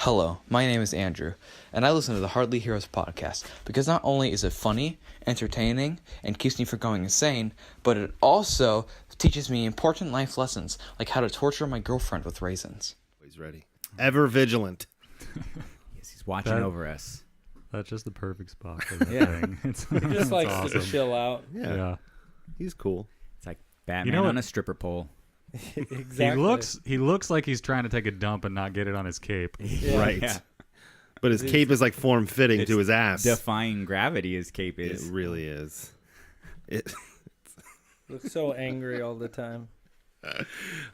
Hello, my name is Andrew, and I listen to the Hardly Heroes podcast because not only is it funny, entertaining, and keeps me from going insane, but it also teaches me important life lessons, like how to torture my girlfriend with raisins. He's ready. Ever vigilant. Yes, he's watching over us. That's just the perfect spot for the thing. He just likes awesome. to chill out. Yeah. He's cool. It's like Batman on a stripper pole. Exactly. He looks like he's trying to take a dump and not get it on his cape. Yeah. Right. Yeah. But his cape is like form-fitting to his ass. Defying gravity, his cape is. It really is. It. Looks so angry all the time.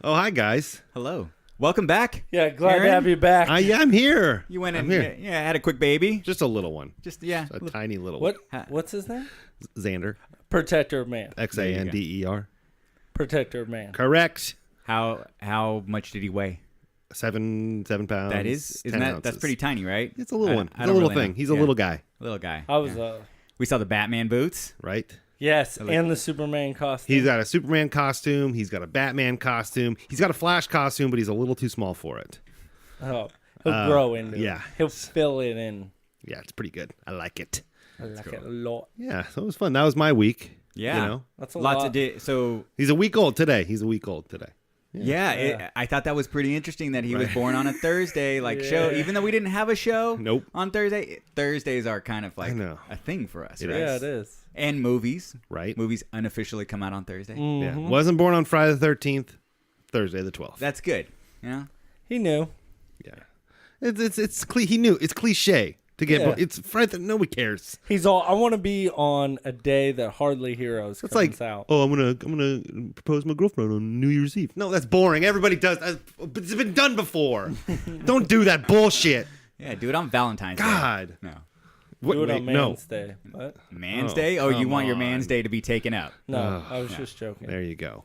Oh, hi, guys. Hello. Welcome back. Yeah, glad Aaron? to have you back. I'm here. You went I'm and here. had a quick baby. Just a little one. Just A tiny little What? Ha- What's his name? one. Xander. Protector of man. Xander. Protector of man. Correct. How much did he weigh? 7 pounds. That is, 10 isn't that ounces. that's pretty tiny, right? It's a little one. I It's a don't little really thing. know. He's a Yeah. little guy, Little guy. I was We saw the Batman boots. right? yes, like- and the Superman costume. He's got a Superman costume. He's got a Batman costume. He's got a Flash costume, but he's a little too small for it. Oh, he'll grow into it. yeah. He'll fill it in. Yeah, it's pretty good. I like it. I like it a lot. Yeah, so it was fun. That was my week. Yeah. You know? That's a Lots lot. of so He's a week old today. yeah. I thought that was pretty interesting that he was born on a Thursday show, even though we didn't have a show. Nope. On Thursday. Thursdays are kind of like I know. a thing for us, It right? Yeah, it is. And movies. Right? Movies unofficially come out on Thursday. Yeah. Wasn't born on Friday the 13th, Thursday the 12th. That's good. You know? He knew. Yeah. He knew. It's cliche to get Yeah. it's Friday. Nobody cares. He's all. I want to be on a day that Hardly Heroes It's comes like, out. oh, I'm gonna propose my girlfriend on New Year's Eve. No, that's boring. Everybody does. It's been done before. Don't do that bullshit. Yeah, do it on Valentine's Day. God. No. What, Do it on wait, no. Man's Day. What? Man's Oh, Day? Oh, you come want your on. Man's Day to be taken up. No, I was just joking. There you go.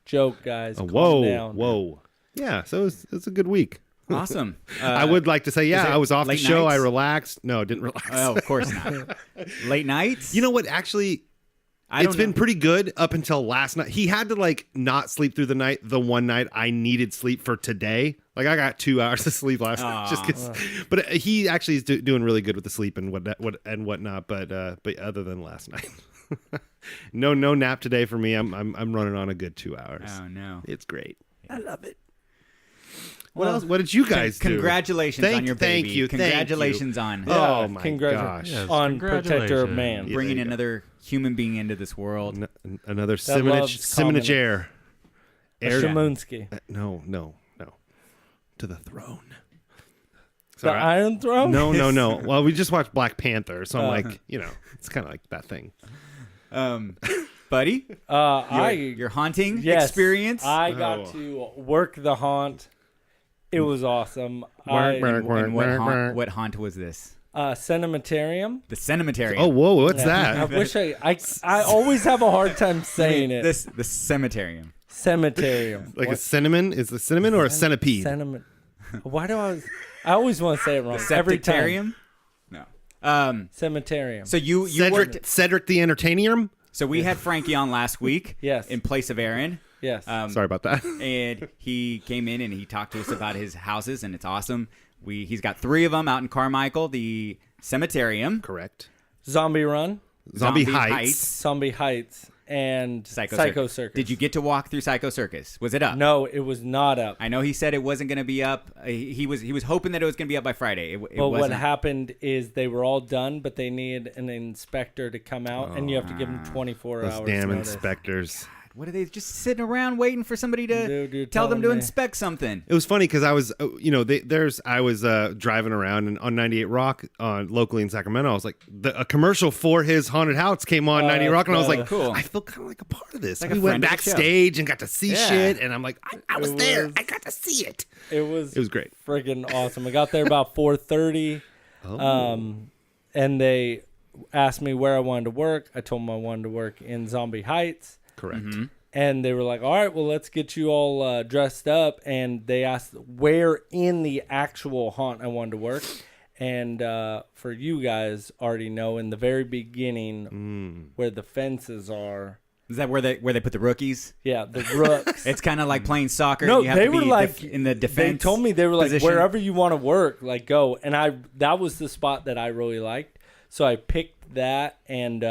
Joke, guys. Oh, Calm down. whoa. Yeah. So it's a good week. Awesome. I would like to say, yeah, is it I was off the late show. nights? I relaxed. No, didn't relax. Oh, of course not. Late nights? You know what? Actually, it's been pretty good up until last night. He had to not sleep through the night. The one night I needed sleep for today. I got 2 hours of sleep last night. Just 'cause, but he actually is doing really good with the sleep and whatnot. But other than last night, no nap today for me. I'm running on a good 2 hours. Oh, no. It's great. I love it. What else? What did you guys do? Congratulations on your baby. Thank you. Congratulations on Oh my congratulations. gosh! Yes, On Protector of Man. Yeah. bringing there you go. another human being into this world. Another That loves Cemetarium. Shamunsky. No. To the throne. The Iron Throne? No. Well, we just watched Black Panther, so I'm like, it's kind of like that thing. Buddy, your haunting experience. I got to work the haunt. It was awesome. And what haunt was this? Cemetarium. The Cemetarium. Oh, whoa, what's I that? wish I always have a hard time saying it. The Cemetarium. Cemetarium. Like a cinnamon? Is it cinnamon or a centipede? Why do I always want to say it wrong every time. No. Cemetarium. So you worked. Cedric the Entertainium? So we had Frankie on last week. Yes. In place of Aaron. Yes. Sorry about that. And he came in and he talked to us about his houses, and it's awesome. He's got 3 of them out in Carmichael. The Cemetarium, Correct. Zombie Run, Zombie Heights. Zombie Heights, and Psycho Circus. Did you get to walk through Psycho Circus? Was it up? No, it was not up. I know he said it wasn't going to be up. He was hoping that it was going to be up by Friday. It But what wasn't. happened is they were all done, but they need an inspector to come out, and you have to give them 24 Those hours damn notice. inspectors. What are they just sitting around waiting for somebody to Dude, tell them to telling me. inspect something? It was funny because I was, I was driving around and on 98 Rock locally in Sacramento. I was like, a commercial for his haunted house came on 98 Rock, and I was like, cool. I feel kind of like a part of this. Like we a went friend of the show. backstage and got to see Yeah. shit, and I'm like, I was It there. was- I got to see it. It was great. Friggin' awesome. I got there about 4:30, and they asked me where I wanted to work. I told them I wanted to work in Zombie Heights. Correct. Mm-hmm. And they were like, all right, well, let's get you all dressed up. And they asked where in the actual haunt I wanted to work. And for you guys already know, in the very beginning where the fences are, Is that where they put the rookies? Yeah, the rooks. It's kind of like playing soccer. No, and you have they to were be like in the defense. They told me they were like position. wherever you want to work, like go. And that was the spot that I really liked, so I picked that, and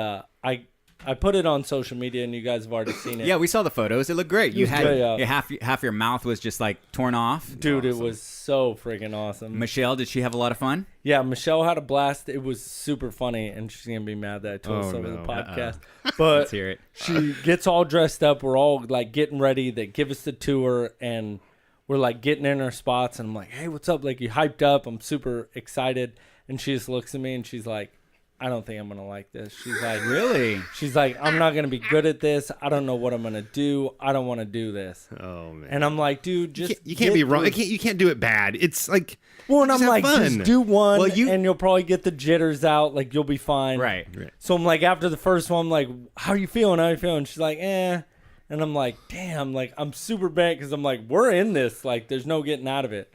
I put it on social media, and you guys have already seen it. Yeah, we saw the photos. It looked great. You had good, yeah. half your mouth was just like torn off. Dude, it was so freaking awesome. Michelle, did she have a lot of fun? Yeah, Michelle had a blast. It was super funny, and she's gonna be mad that I told us over the podcast. But Let's hear it. she gets all dressed up. We're all like getting ready. They give us the tour, and we're like getting in our spots. And I'm like, "Hey, what's up?" Like, you hyped up? I'm super excited. And she just looks at me, and she's like, I don't think I'm going to like this. She's like, really? She's like, I'm not going to be good at this. I don't know what I'm going to do. I don't want to do this. Oh, man. And I'm like, dude, just you can't be wrong. You can't do it bad. It's like, well, and I'm like, fun. just do one, Well, and you'll probably get the jitters out. Like, you'll be fine. Right. So I'm like, after the first one, I'm like, how you feeling? How you feeling? She's like, eh. And I'm like, damn, like, I'm super bad because I'm like, we're in this. Like, there's no getting out of it.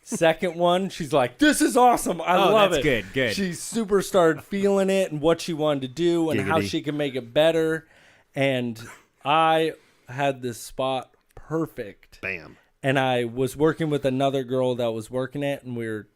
Second one, she's like, this is awesome. I love that's it. good. She super started feeling it and what she wanted to do and how she can make it better. And I had this spot perfect. Bam. And I was working with another girl that was working it, and we were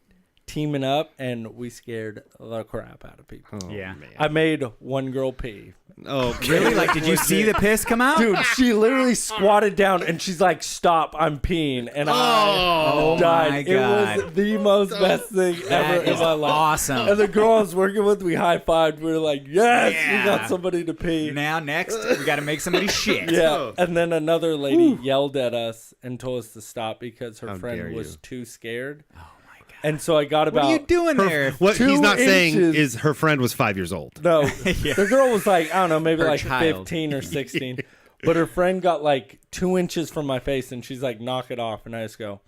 teaming up, and we scared the crap out of people. Oh, Yeah. man. I made one girl pee. Oh, Really? Like, did you see the piss come out? Dude, she literally squatted down and she's like, stop, I'm peeing. And I died. my It God. was the most best thing ever That in is my life. awesome. And the girl I was working with, we high-fived. We were like, yes, Yeah. we got somebody to pee. Now, next, we got to make somebody shit. Yeah. And then another lady yelled at us and told us to stop because her How dare friend was you. too scared. Oh, my God. And so I got about... What are you doing there? What 2 he's not saying inches. is her friend was 5 years old. No, the girl was like, I don't know, maybe Her like child. 15 or 16. But her friend got like 2 inches from my face, and she's like, knock it off. And I just go,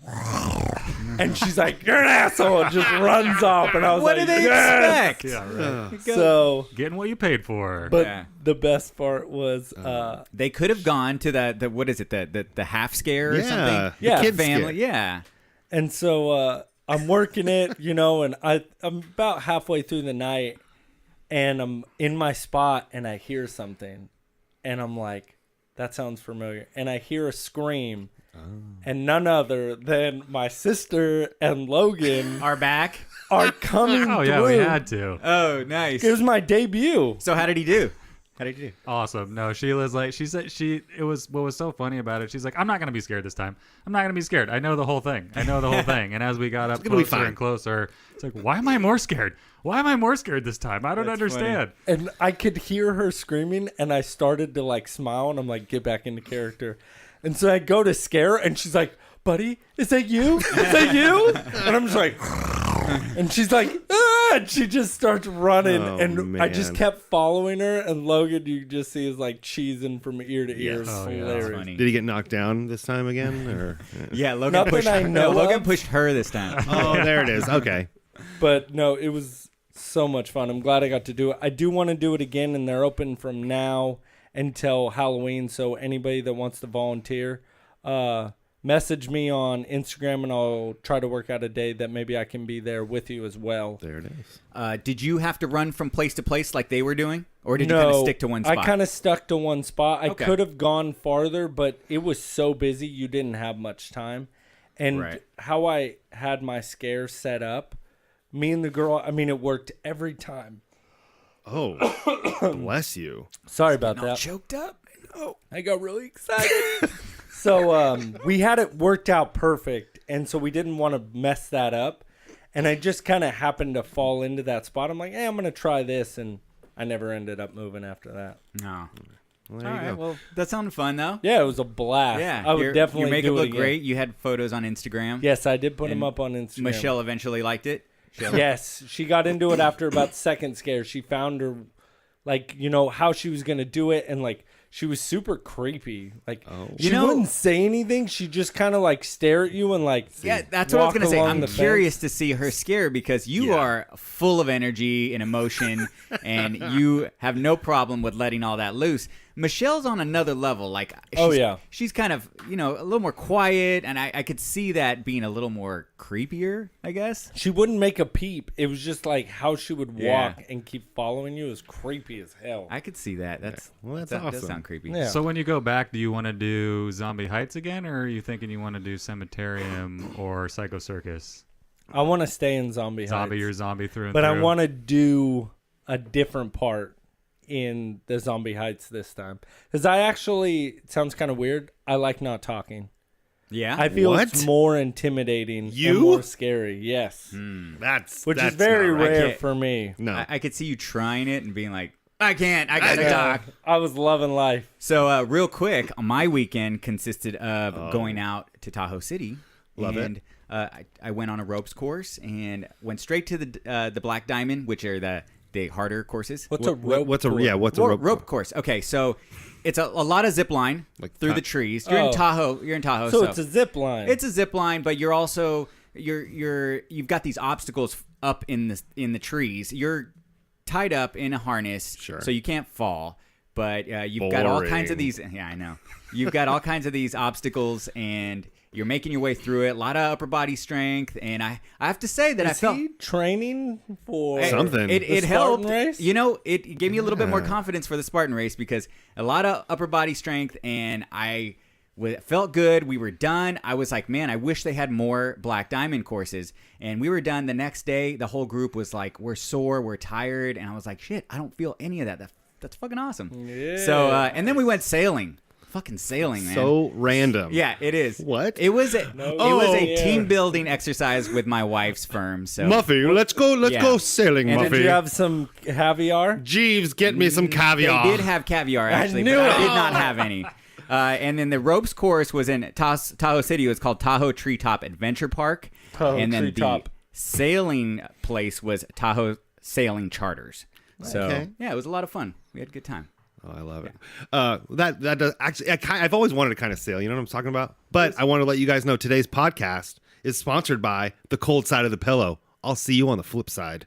and she's like, you're an asshole, and just runs off. And I was What like, do they yes! expect? Yeah, right. So, Getting what you paid for. but Yeah. the best part was, They could have gone to the what is it, the half scare or Yeah. something? Yeah. The Kids family. scare. Yeah. and so I'm working it, and I'm about halfway through the night, and I'm in my spot, and I hear something, and I'm like, that sounds familiar. And I hear a scream, and none other than my sister and Logan Are back? are coming Oh through. yeah, we had to. Oh, nice. It was my debut. So how did he do? How did he do? Awesome. No, Sheila's like, she said it was, what was so funny about it, she's like, I'm not going to be scared this time. I'm not going to be scared. I know the whole thing. And as we got up gonna be closer fine. and closer, it's like, why am I more scared? Why am I more scared this time? I don't That's understand. And I could hear her screaming, and I started to like smile, and I'm like, get back into character. And so I go to scare her, and she's like, buddy, is that you? Is that you? And I'm just like, and she's like, ah! And she just starts running, Oh, and I just man. kept following her, and Logan, you just see is like cheesing from ear to ear. Yes. It's Oh, yeah, hilarious. That's funny. Did he get knocked down this time again? Or Yeah, Logan Nothing pushed I her. know No, Logan of. pushed her this time. Oh, there it is. Okay. But no, it was so much fun. I'm glad I got to do it. I do want to do it again, and they're open from now until Halloween. So anybody that wants to volunteer, message me on Instagram, and I'll try to work out a day that maybe I can be there with you as well. There it is. Did you have to run from place to place like they were doing? Or did you kind of stick to one spot? I kind of stuck to one spot. I Okay. could have gone farther, but it was so busy you didn't have much time. And Right. how I had my scare set up, me and the girl, I mean, it worked every time. Oh, bless you. Sorry about that. choked up? No. I got really excited. So we had it worked out perfect, and so we didn't want to mess that up. And I just kind of happened to fall into that spot. I'm like, hey, I'm going to try this, and I never ended up moving after that. No. Well, there All you right. go. Well, that sounded fun, though. Yeah, it was a blast. Yeah. I would definitely Your makeup do it looked again. great. You had photos on Instagram. Yes, I did put them And up on Instagram. Michelle eventually liked it. Yes, she got into it after about the second scare. She found her, like, how she was going to do it, and, like, she was super creepy. Like, she wouldn't say anything. She just kind of, like, stare at you and, like, Yeah, that's what I was walk going to say. along I'm the curious fence. to see her scare because you are full of energy and emotion and you have no problem with letting all that loose. Michelle's on another level. Like, she's kind of, a little more quiet, and I could see that being a little more creepier, I guess. She wouldn't make a peep. It was just like how she would walk and keep following you is creepy as hell. I could see that. That's awesome. That does sound creepy. Yeah. So when you go back, do you want to do Zombie Heights again, or are you thinking you want to do Cemetarium or Psycho Circus? I want to stay in Zombie Heights. Zombie or zombie through and but through. I want to do a different part in the Zombie Heights this time. Because it sounds kind of weird, I like not talking. Yeah? I feel it's more intimidating and more scary. Yes. Which is very rare for me. No. I could see you trying it and being like, I gotta talk. I was loving life. So real quick, my weekend consisted of going out to Tahoe City. Love it. I went on a ropes course and went straight to the Black Diamond, which are the harder courses. What's a rope course? Okay, so it's a lot of zip line through the trees. You're in Tahoe. So it's a zip line. It's a zip line, but you're also you've got these obstacles up in the trees. You're tied up in a harness, so you can't fall. But you've got all kinds of these. Yeah, I know. You've got all kinds of these obstacles, and you're making your way through it. A lot of upper body strength, and I have to say that I felt training for something. It helped. Race? It gave me a little bit more confidence for the Spartan race because a lot of upper body strength, and I felt good. We were done. I was like, man, I wish they had more Black Diamond courses. And we were done the next day. The whole group was like, we're sore, we're tired, and I was like, shit, I don't feel any of that. That's fucking awesome. Yeah. So and then we went sailing. Fucking sailing, man. So random. Yeah, it is. What? It was a team building exercise with my wife's firm. So Muffy, let's go sailing, and Muffy. Did you have some caviar? Jeeves, get me some caviar. They did have caviar actually, but I did not have any. And then the ropes course was in Tahoe City. It was called Tahoe Treetop Adventure Park. And then the sailing place was Tahoe Sailing Charters. So yeah, it was a lot of fun. We had a good time. Oh, I love it. That does actually. I've always wanted to kind of sail. You know what I'm talking about? But I want to let you guys know today's podcast is sponsored by The Cold Side of the Pillow. I'll see you on the flip side.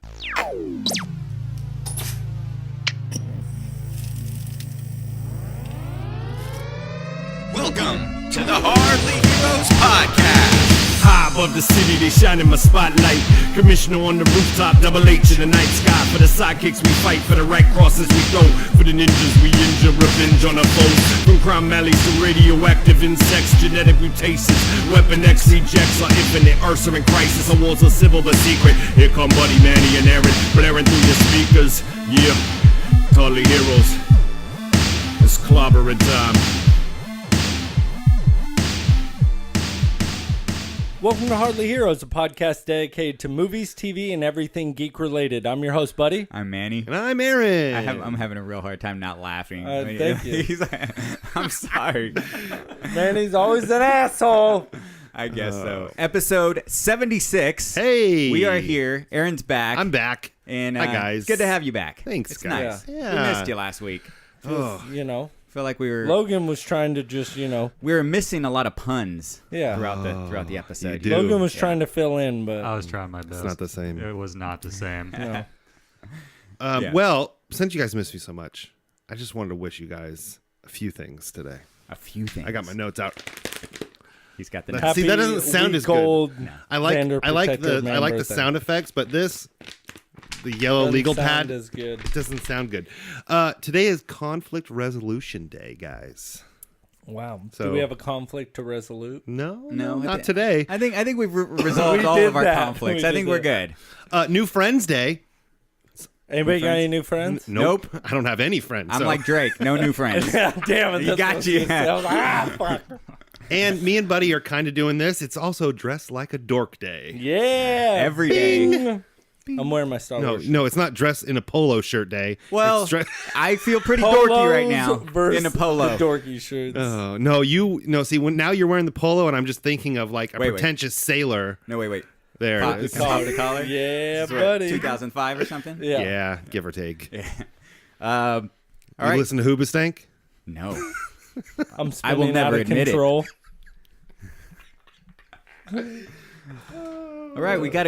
Welcome to the Hardly Heroes Podcast. High above the city, they shine in my spotlight. Commissioner on the rooftop, double H in the night sky. For the sidekicks we fight, for the right crosses we throw. For the ninjas we injure, revenge on our foes. From crime alleys to radioactive insects, genetic mutations. Weapon X rejects are infinite, Ursa in crisis. Our wars are civil but secret. Here come Buddy, Manny, and Aaron, blaring through your speakers. Yeah, Hardly Heroes. It's clobbering time. Welcome to Hardly Heroes, a podcast dedicated to movies, TV, and everything geek-related. I'm your host, Buddy. I'm Manny. And I'm Aaron. I'm having a real hard time not laughing. Thank you. He's like, I'm sorry. Manny's always an asshole. I guess so. Episode 76. Hey. We are here. Aaron's back. I'm back. And hi, guys. It's good to have you back. Thanks, it's guys. Nice. Yeah. We missed you last week. You know. Feel like we were. Logan was trying to just, We were missing a lot of puns. Throughout the episode. do. Logan was trying to fill in, but I was trying my best. It's not the same. It was not the same. no. Well, since you guys missed me so much, I just wanted to wish you guys a few things today. A few things. I got my notes out. He's got the. See, that doesn't sound as gold. good. I like the sound effects, but the yellow Doesn't legal sound pad as good. It doesn't sound good. Today is Conflict Resolution Day, guys. Wow. So- Do we have a conflict to resolute? No, No, not today. I think we've resolved We all did of our that. conflicts. We I did think we're that. good. New Friends Day. Anybody got any new friends? Nope. I don't have any friends. I'm so- like Drake. No new friends. Yeah, damn it. You got you. I was like, fuck. And me and Buddy are kind of doing this. It's also Dress Like a Dork Day. Yeah. Every day. I'm wearing my Star Wars. No, it's not Dress in a Polo Shirt Day. Well, It's I feel pretty dorky right now versus in a polo. The dorky shirts. See, now you're wearing the polo, and I'm just thinking of like a Wait. pretentious sailor. No, wait. There Pop it is. the collar? Yeah, This is what, buddy. 2005 or something? Yeah. Yeah, give or take. Yeah. All You right. listen to Hoobastank? No. I'm I will spinning never out of admit it. control. All right, we got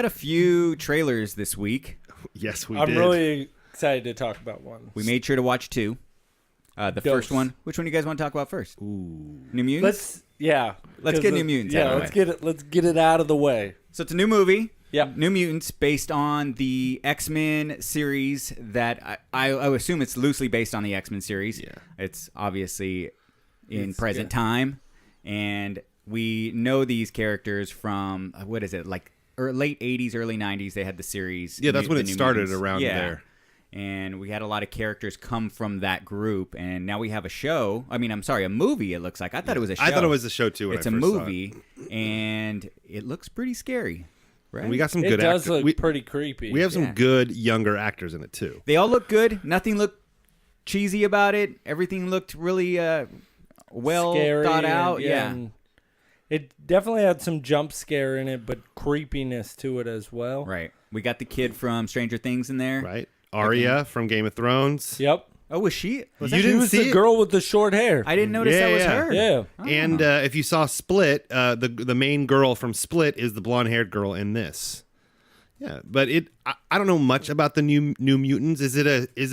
a few trailers this week. Yes, we I'm did. really excited to talk about one. We made sure to watch 2. The first one. Which one do you guys want to talk about first? Ooh. New Mutants? Let's get New Mutants. Yeah, let's get it out of the way. So it's a new movie. Yeah, New Mutants, based on the X-Men series that I assume it's loosely based on the X-Men series. Yeah. It's obviously in present time, and we know these characters from what is it, like late 80s, early 90s. They had the series. Yeah, that's when it started Mutants. around there. And we had a lot of characters come from that group, and now we have a show. I mean, I'm sorry, a movie. It looks like I thought it was a show. I thought it was a show too. When it's I a first movie, saw it. and it looks pretty scary. Right? And we got some good. It does actors. look pretty creepy. We have some good younger actors in it too. They all look good. Nothing looked cheesy about it. Everything looked really well Scary thought out. and it definitely had some jump scare in it, but creepiness to it as well. Right. We got the kid from Stranger Things in there. Right, Arya from Game of Thrones. Yep. Oh, was she? Was You that She didn't was see the it? girl with the short hair. I didn't notice that was her. Yeah. And if you saw Split, the main girl from Split is the blonde-haired girl in this. Yeah, but I don't know much about the New Mutants. Is it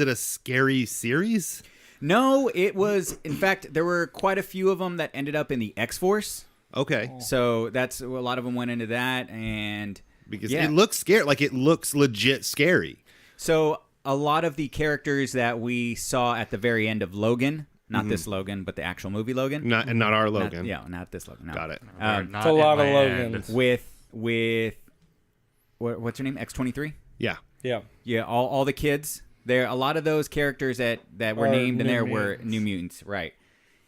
a scary series? No, it was. In fact, there were quite a few of them that ended up in the X-Force. Okay, So that's a lot of them went into that, and because it looks scary. Like it looks legit scary. So a lot of the characters that we saw at the very end of Logan, not this Logan, but the actual movie Logan. Not our Logan. Not this Logan. No. Got it. It's a lot of Logans. With what's her name? X-23? Yeah. Yeah. Yeah, all the kids. There, a lot of those characters that were Are named in New there were Mutants. New Mutants, right?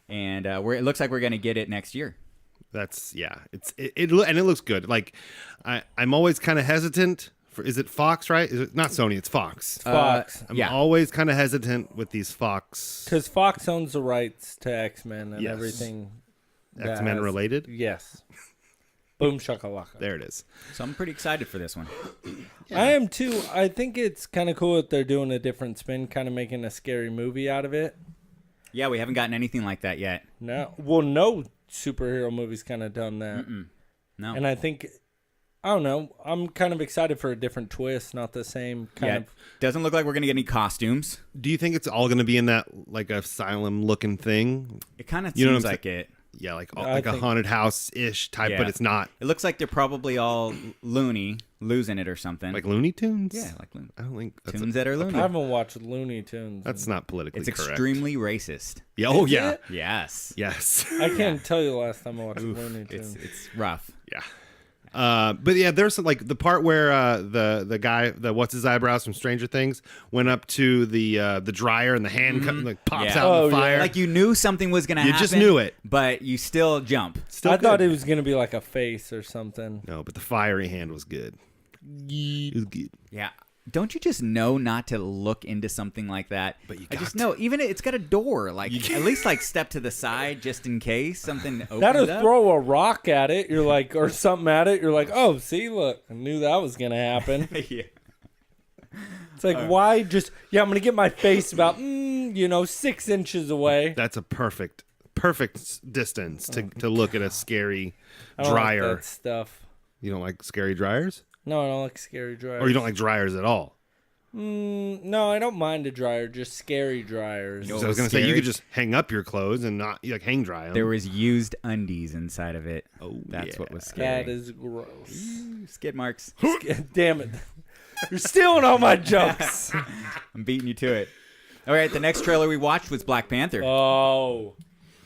And it looks like we're going to get it next year. That's it looks good. Like I'm always kind of hesitant. Is it Fox? Right? Is it not Sony? It's Fox. Fox. I'm always kind of hesitant with these Fox. Because Fox owns the rights to X-Men and Yes. everything. that X-Men has- related. Yes. Boom shakalaka. There it is. So I'm pretty excited for this one. I am too. I think it's kind of cool that they're doing a different spin, kind of making a scary movie out of it. Yeah, we haven't gotten anything like that yet. No, superhero movies kind of done that. No. And I think, I don't know, I'm kind of excited for a different twist, not the same kind of. Doesn't look like we're going to get any costumes. Do you think it's all going to be in that like asylum looking thing? It kind of You know what seems I'm like it. Yeah, like I a think- haunted house ish type, Yeah. but it's not. It looks like they're probably all loony, losing it or something. Like Looney Tunes? yeah, like I don't think that's tunes that are I loony. haven't watched Looney Tunes. that's not politically It's correct. extremely racist. Yeah. Oh Is yeah. it? Yes. Yes. I can't tell you the last time I watched Looney Tunes. It's rough. Yeah. But yeah, there's like the part where the guy, what's his eyebrows from Stranger Things, went up to the dryer and the hand like pops Yeah. out Oh, in the fire. yeah. Like you knew something was going to You happen. just knew it. But you still jump. Still I thought good. it was going to be like a face or something. No, but the fiery hand was good. It was good. Yeah. Don't you just know not to look into something like that? But you I just got know. Even it's got a door. Like at least like step to the side just in case something opens That'll up. throw a rock at it. You're like, or something at it. You're like, oh, see, look, I knew that was going to happen. Yeah. It's like, why just, I'm going to get my face about, 6 inches away. That's a perfect distance to look at a scary I don't dryer. like that stuff. You don't like scary dryers? No, I don't like scary dryers. Or you don't like dryers at all? No, I don't mind a dryer, just scary dryers. You know So I was what's going to say, you scary? could just hang up your clothes and not like hang dry them. There was used undies inside of it. Oh, That's yeah. what was scary. That is gross. Skid marks. Damn it. You're stealing all my jokes. I'm beating you to it. All right, the next trailer we watched was Black Panther. Oh.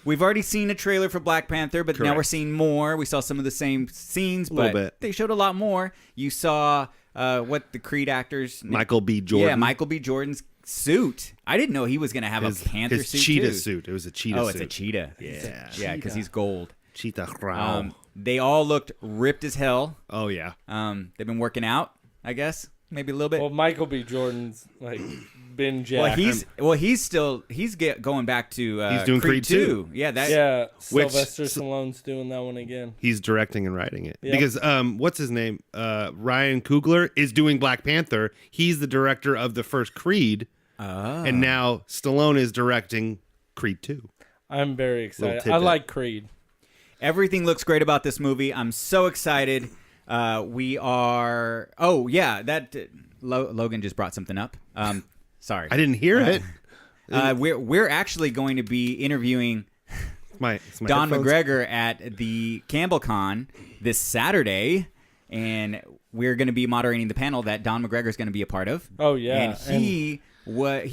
We've already seen a trailer for Black Panther, but now Correct. we're seeing more. We saw some of the same scenes, Little but bit. they showed a lot more. You saw what the Creed actors... Michael B. Jordan. Yeah, Michael B. Jordan's suit. I didn't know he was going to have his, a panther his suit, cheetah too. suit. It was a cheetah Oh, suit. it's a cheetah. Yeah. Yeah, because he's gold. Cheetah brown. They all looked ripped as hell. Oh, yeah. They've been working out, I guess. Maybe a little bit. Well, Michael B. Jordan's like been jacked. he's going back to He's doing Creed 2. Yeah, that Yeah, Which- Sylvester Stallone's doing that one again. He's directing and writing it. Yep. Because, what's his name? Ryan Coogler is doing Black Panther. He's the director of the first Creed. And now Stallone is directing Creed 2. I'm very excited. I tidbit. like Creed. everything looks great about this movie. I'm so excited. We are. Oh yeah, that Logan just brought something up. Sorry. I didn't hear it. We're actually going to be interviewing It's my Don headphones. McGregor at the CampbellCon this Saturday, and we're going to be moderating the panel that Don McGregor is going to be a part of. Oh yeah, and he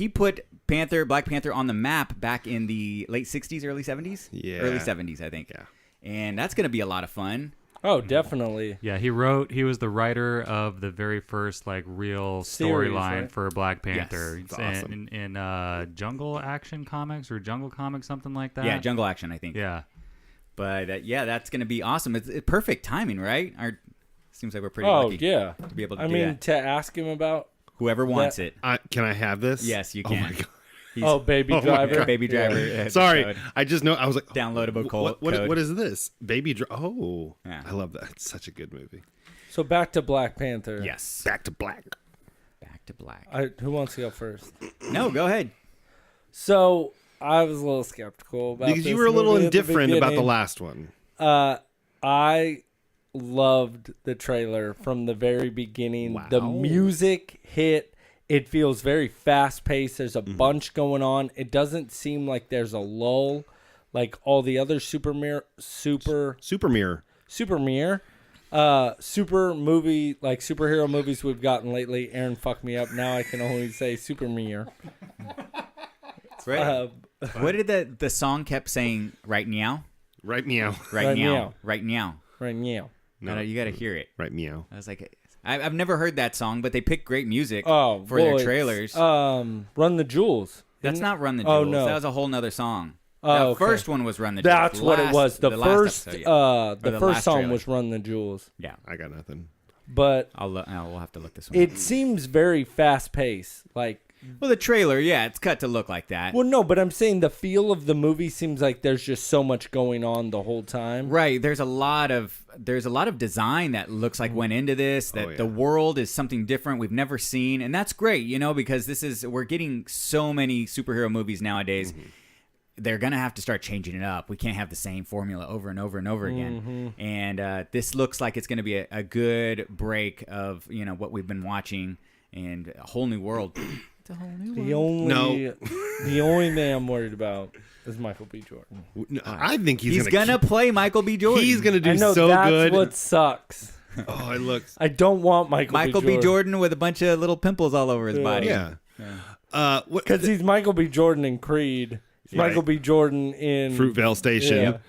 put Black Panther on the map back in the late 60s, early 70s? Yeah. Early 70s, I think. Yeah. And that's going to be a lot of fun. Oh, definitely. Yeah, he was the writer of the very first like real Series, storyline right? for Black Panther. It's awesome. in Jungle Action Comics or Jungle Comics, something like that. Yeah, Jungle Action, I think. Yeah. But that's going to be awesome. It's perfect timing, right? Seems like we're pretty lucky yeah. to be able to I do mean, that. to ask him about. Whoever wants it. Can I have this? Yes, you Oh can. my god. Baby driver. Baby Driver. Sorry, episode. I just know. I was like, Downloadable code. What is this? Oh, Yeah. I love that. It's such a good movie. So back to Black Panther. Yes. Back to black. Back to black. Who wants to go first? No, go ahead. So I was a little skeptical about Because this you were a little movie at the indifferent about the beginning. last one. I loved the trailer from the very beginning. Wow. The music hit. It feels very fast paced. There's a bunch going on. It doesn't seem like there's a lull like all the other super movie like superhero movies we've gotten lately. Aaron fucked me up. Now I can only say super mirror. Right. What did the song kept saying? Right now? Right meow. Right, Right now. meow. Right now. Right now. No. You got to hear it. Right meow. I was like, I've never heard that song, but they pick great music Oh, for well, their it's, trailers. Run the Jewels. That's Isn't not Run the Oh, Jewels. no. That was a whole nother song. Oh, The okay. first one was Run the Jewels. That's what it was. The last first, episode, yeah. the the first last song trailer. was "Run the Jewels," Yeah. I got nothing. but We'll have to look this one it seems very fast paced. Like, Well, the trailer, yeah, it's cut to look like that. well, no, but I'm saying the feel of the movie seems like there's just so much going on the whole time. Right. There's a lot of design that looks like went into this. That the world is something different we've never seen, and that's great, because we're getting so many superhero movies nowadays. They're gonna have to start changing it up. We can't have the same formula over and over and over again. And this looks like it's gonna be a good break of what we've been watching and a whole new world. It's a whole new world. The only thing I'm worried about is Michael B. Jordan. No, I think He's gonna play Michael B. Jordan. He's gonna do I know so that's good. what sucks. Oh, it looks. I don't want Michael B. Jordan with a bunch of little pimples all over his body. Yeah. Because he's Michael B. Jordan in Creed. He's Michael B. Jordan in Fruitvale Station.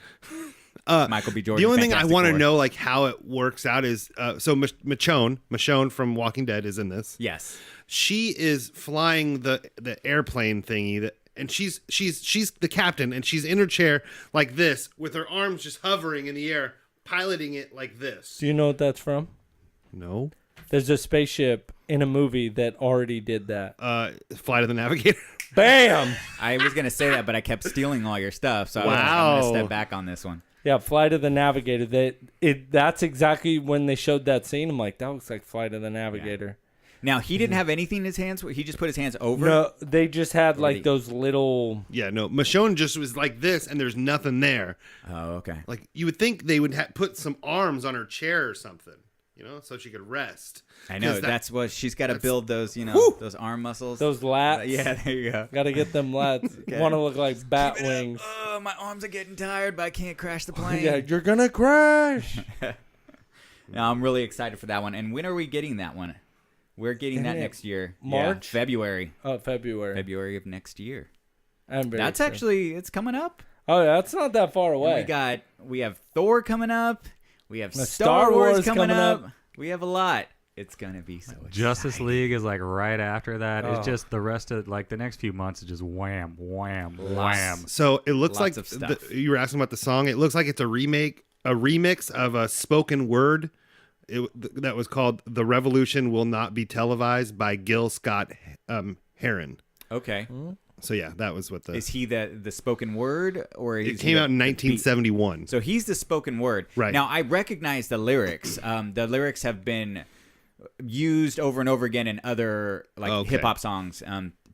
Yeah. Michael B. Jordan. The only thing I Fantastic want to Four. know, like how it works out, is so Michonne from Walking Dead is in this. Yes. She is flying the airplane thingy and she's the captain, and she's in her chair like this with her arms just hovering in the air, piloting it like this. Do you know what that's from? No. There's a spaceship in a movie that already did that. Flight of the Navigator. Bam! I was gonna say that, but I kept stealing all your stuff, so I'm Wow. gonna step back on this one. Yeah, Flight of the Navigator. That's exactly when they showed that scene. I'm like, that looks like Flight of the Navigator. Now he didn't have anything in his hands. He just put his hands over. No, they just had like he- those little. Yeah, no. Michonne just was like this, and there's nothing there. Oh, okay. Like you would think they would put some arms on her chair or something, so she could rest. I know 'Cause that's what she's got to build those, those arm muscles. Those lats. Yeah, there you go. Got to get them lats. Want to look like bat wings. Oh, my arms are getting tired, but I can't crash the plane. Yeah, you're going to crash. No, I'm really excited for that one. And when are we getting that one? We're getting that Isn't it next year. March? Yeah, February. Oh, February. February of next year. I'm very That's excited. actually, it's coming up. Oh, yeah, that's not that far And away. we have Thor coming up. We have The Star Wars coming up. We have a lot. It's gonna be so exciting. Justice League is like right after that. Oh. It's just the rest of like the next few months is just wham, wham, wham. So it looks Lots like of stuff. you were asking about the song. It looks like it's a remix of a spoken word. That was called "The Revolution Will Not Be Televised" by Gil Scott Heron. Okay. So yeah, that was what Is he the spoken word, or it came out in 1971. So he's the spoken word. Right. Now I recognize the lyrics. The lyrics have been used over and over again in other Okay. hip hop songs.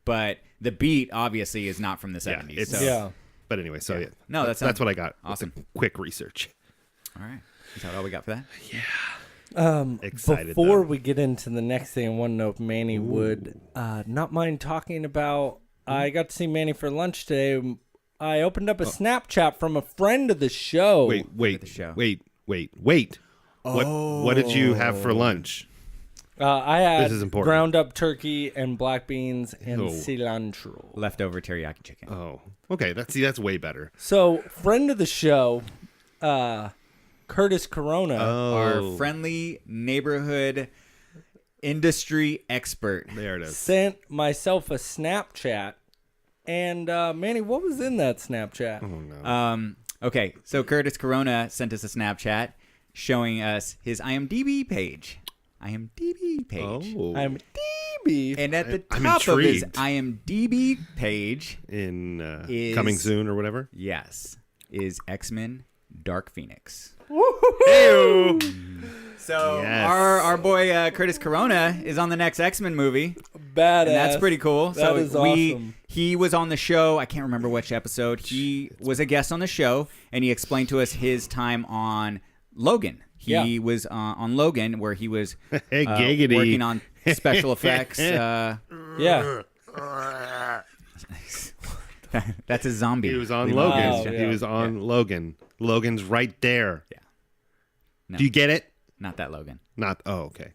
But the beat obviously is not from the Yeah, 70s. it's- so. Yeah. But anyway, so yeah, No, that's sounds what I got. awesome. Quick research. All right. Is that all we got for that? Excited Before though. we get into the next thing, I want to know if Manny would not mind talking about I got to see Manny for lunch today. I opened up a Snapchat from a friend of the show. Wait. What did you have for lunch? I had This is important. ground up turkey and black beans and cilantro. Leftover teriyaki chicken. Oh, okay. That's way better. So, friend of the show, Curtis Corona. Our friendly neighborhood industry expert. There it is. Sent myself a Snapchat. And, Manny, what was in that Snapchat? Oh, no. Okay, so Curtis Corona sent us a Snapchat showing us his IMDb page. Oh. I'm DB. And at the I'm top of his intrigued. IMDb page, In is- coming soon or whatever. yes, is X-Men Dark Phoenix. So Yes. our boy Curtis Corona is on the next X-Men movie. Badass. And that's pretty cool. That So is awesome. He was on the show. I can't remember which episode. He was a guest on the show, and he explained to us his time on Logan. He was on Logan, where he was Hey, giggity. working on special effects. Yeah. That's a zombie. He was on We Logan. love it. yeah. He was on Logan. Logan's right there. Yeah. No. Do you get it? Not that Logan. Not. Oh, okay.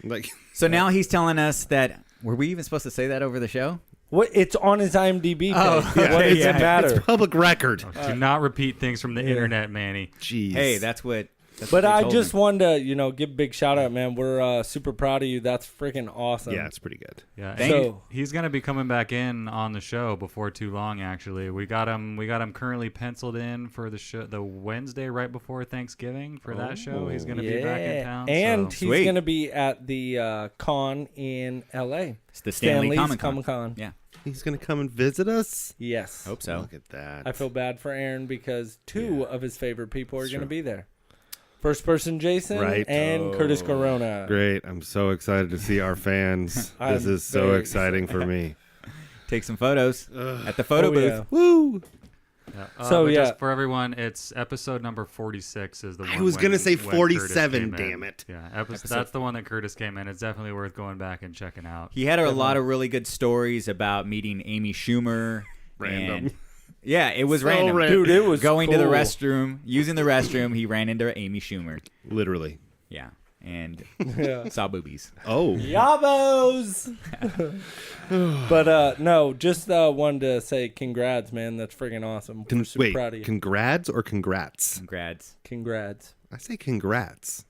Like. So now he's telling us that. Were we even supposed to say that over the show? What? It's on his IMDb page. Oh, What okay, does yeah. it matter? Public record. Do not repeat things from the internet, Manny. Jeez. Hey, that's what. That's But what they I told just me. wanted to, give a big shout out, man. We're super proud of you. That's freaking awesome. Yeah, it's pretty good. Yeah, Thank and you. he's gonna be coming back in on the show before too long. Actually, we got him currently penciled in for the show, the Wednesday right before Thanksgiving for that show. He's gonna be back in town. And so. he's Sweet. going to be at the con in LA. It's the Stanley Stanley's Comic-Con. Comic-Con. Yeah, He's gonna come and visit us. Yes. hope so. Look at that. I feel bad for Aaron because two of his favorite people are going to be there. First person Jason Right. and Curtis Corona. Great. I'm so excited to see our fans. I'm This is so very exciting for me. Take some photos at the photo Oh, booth. yeah. Woo! Yeah. So, but yeah. just for everyone, it's episode number 46 is the one. I was when- gonna say when 47, Curtis came in. damn it. Yeah, that's the one that Curtis came in. It's definitely worth going back and checking out. He had a lot of really good stories about meeting Amy Schumer. Random. and- yeah, it was So random. random. Dude, it was Going to the cool. restroom, using the restroom, he ran into Amy Schumer. Literally. Yeah, and Yeah. saw boobies. Oh. Yabos! But no, just wanted to say congrats, man. That's freaking awesome. We're super Wait, proud of you. congrats or congrats? Congrats. Congrats. I say congrats.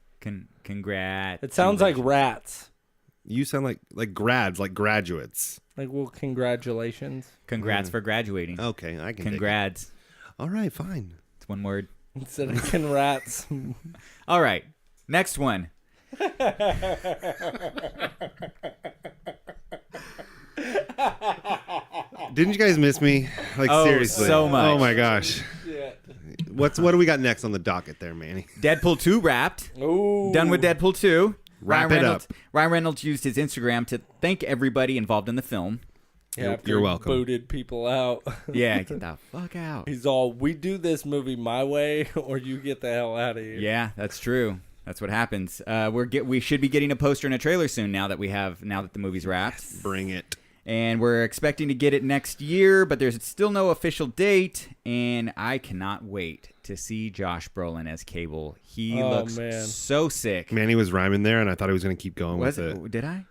Congrats. It sounds like rats. You sound like grads, like graduates. Like, well, congratulations. Congrats for graduating. Okay, I can dig it. Congrats. All right, fine. It's one word. Instead of congrats. All right. Next one. Didn't you guys miss me? Like Oh, seriously. so much. Oh my gosh. What do we got next on the docket there, Manny? Deadpool 2 wrapped. Ooh. Done with Deadpool 2. Wrap it up. Ryan Reynolds used his Instagram to thank everybody involved in the film. Yeah, after You're he welcome. Booted people out. Yeah, get the fuck out. He's all, we do this movie my way, or you get the hell out of here. Yeah, that's true. That's what happens. We should be getting a poster and a trailer soon now that the movie's wrapped. Bring it. And we're expecting to get it next year, but there's still no official date. And I cannot wait to see Josh Brolin as Cable. He looks so sick. Manny was rhyming there, and I thought he was going to keep going with it. Did I?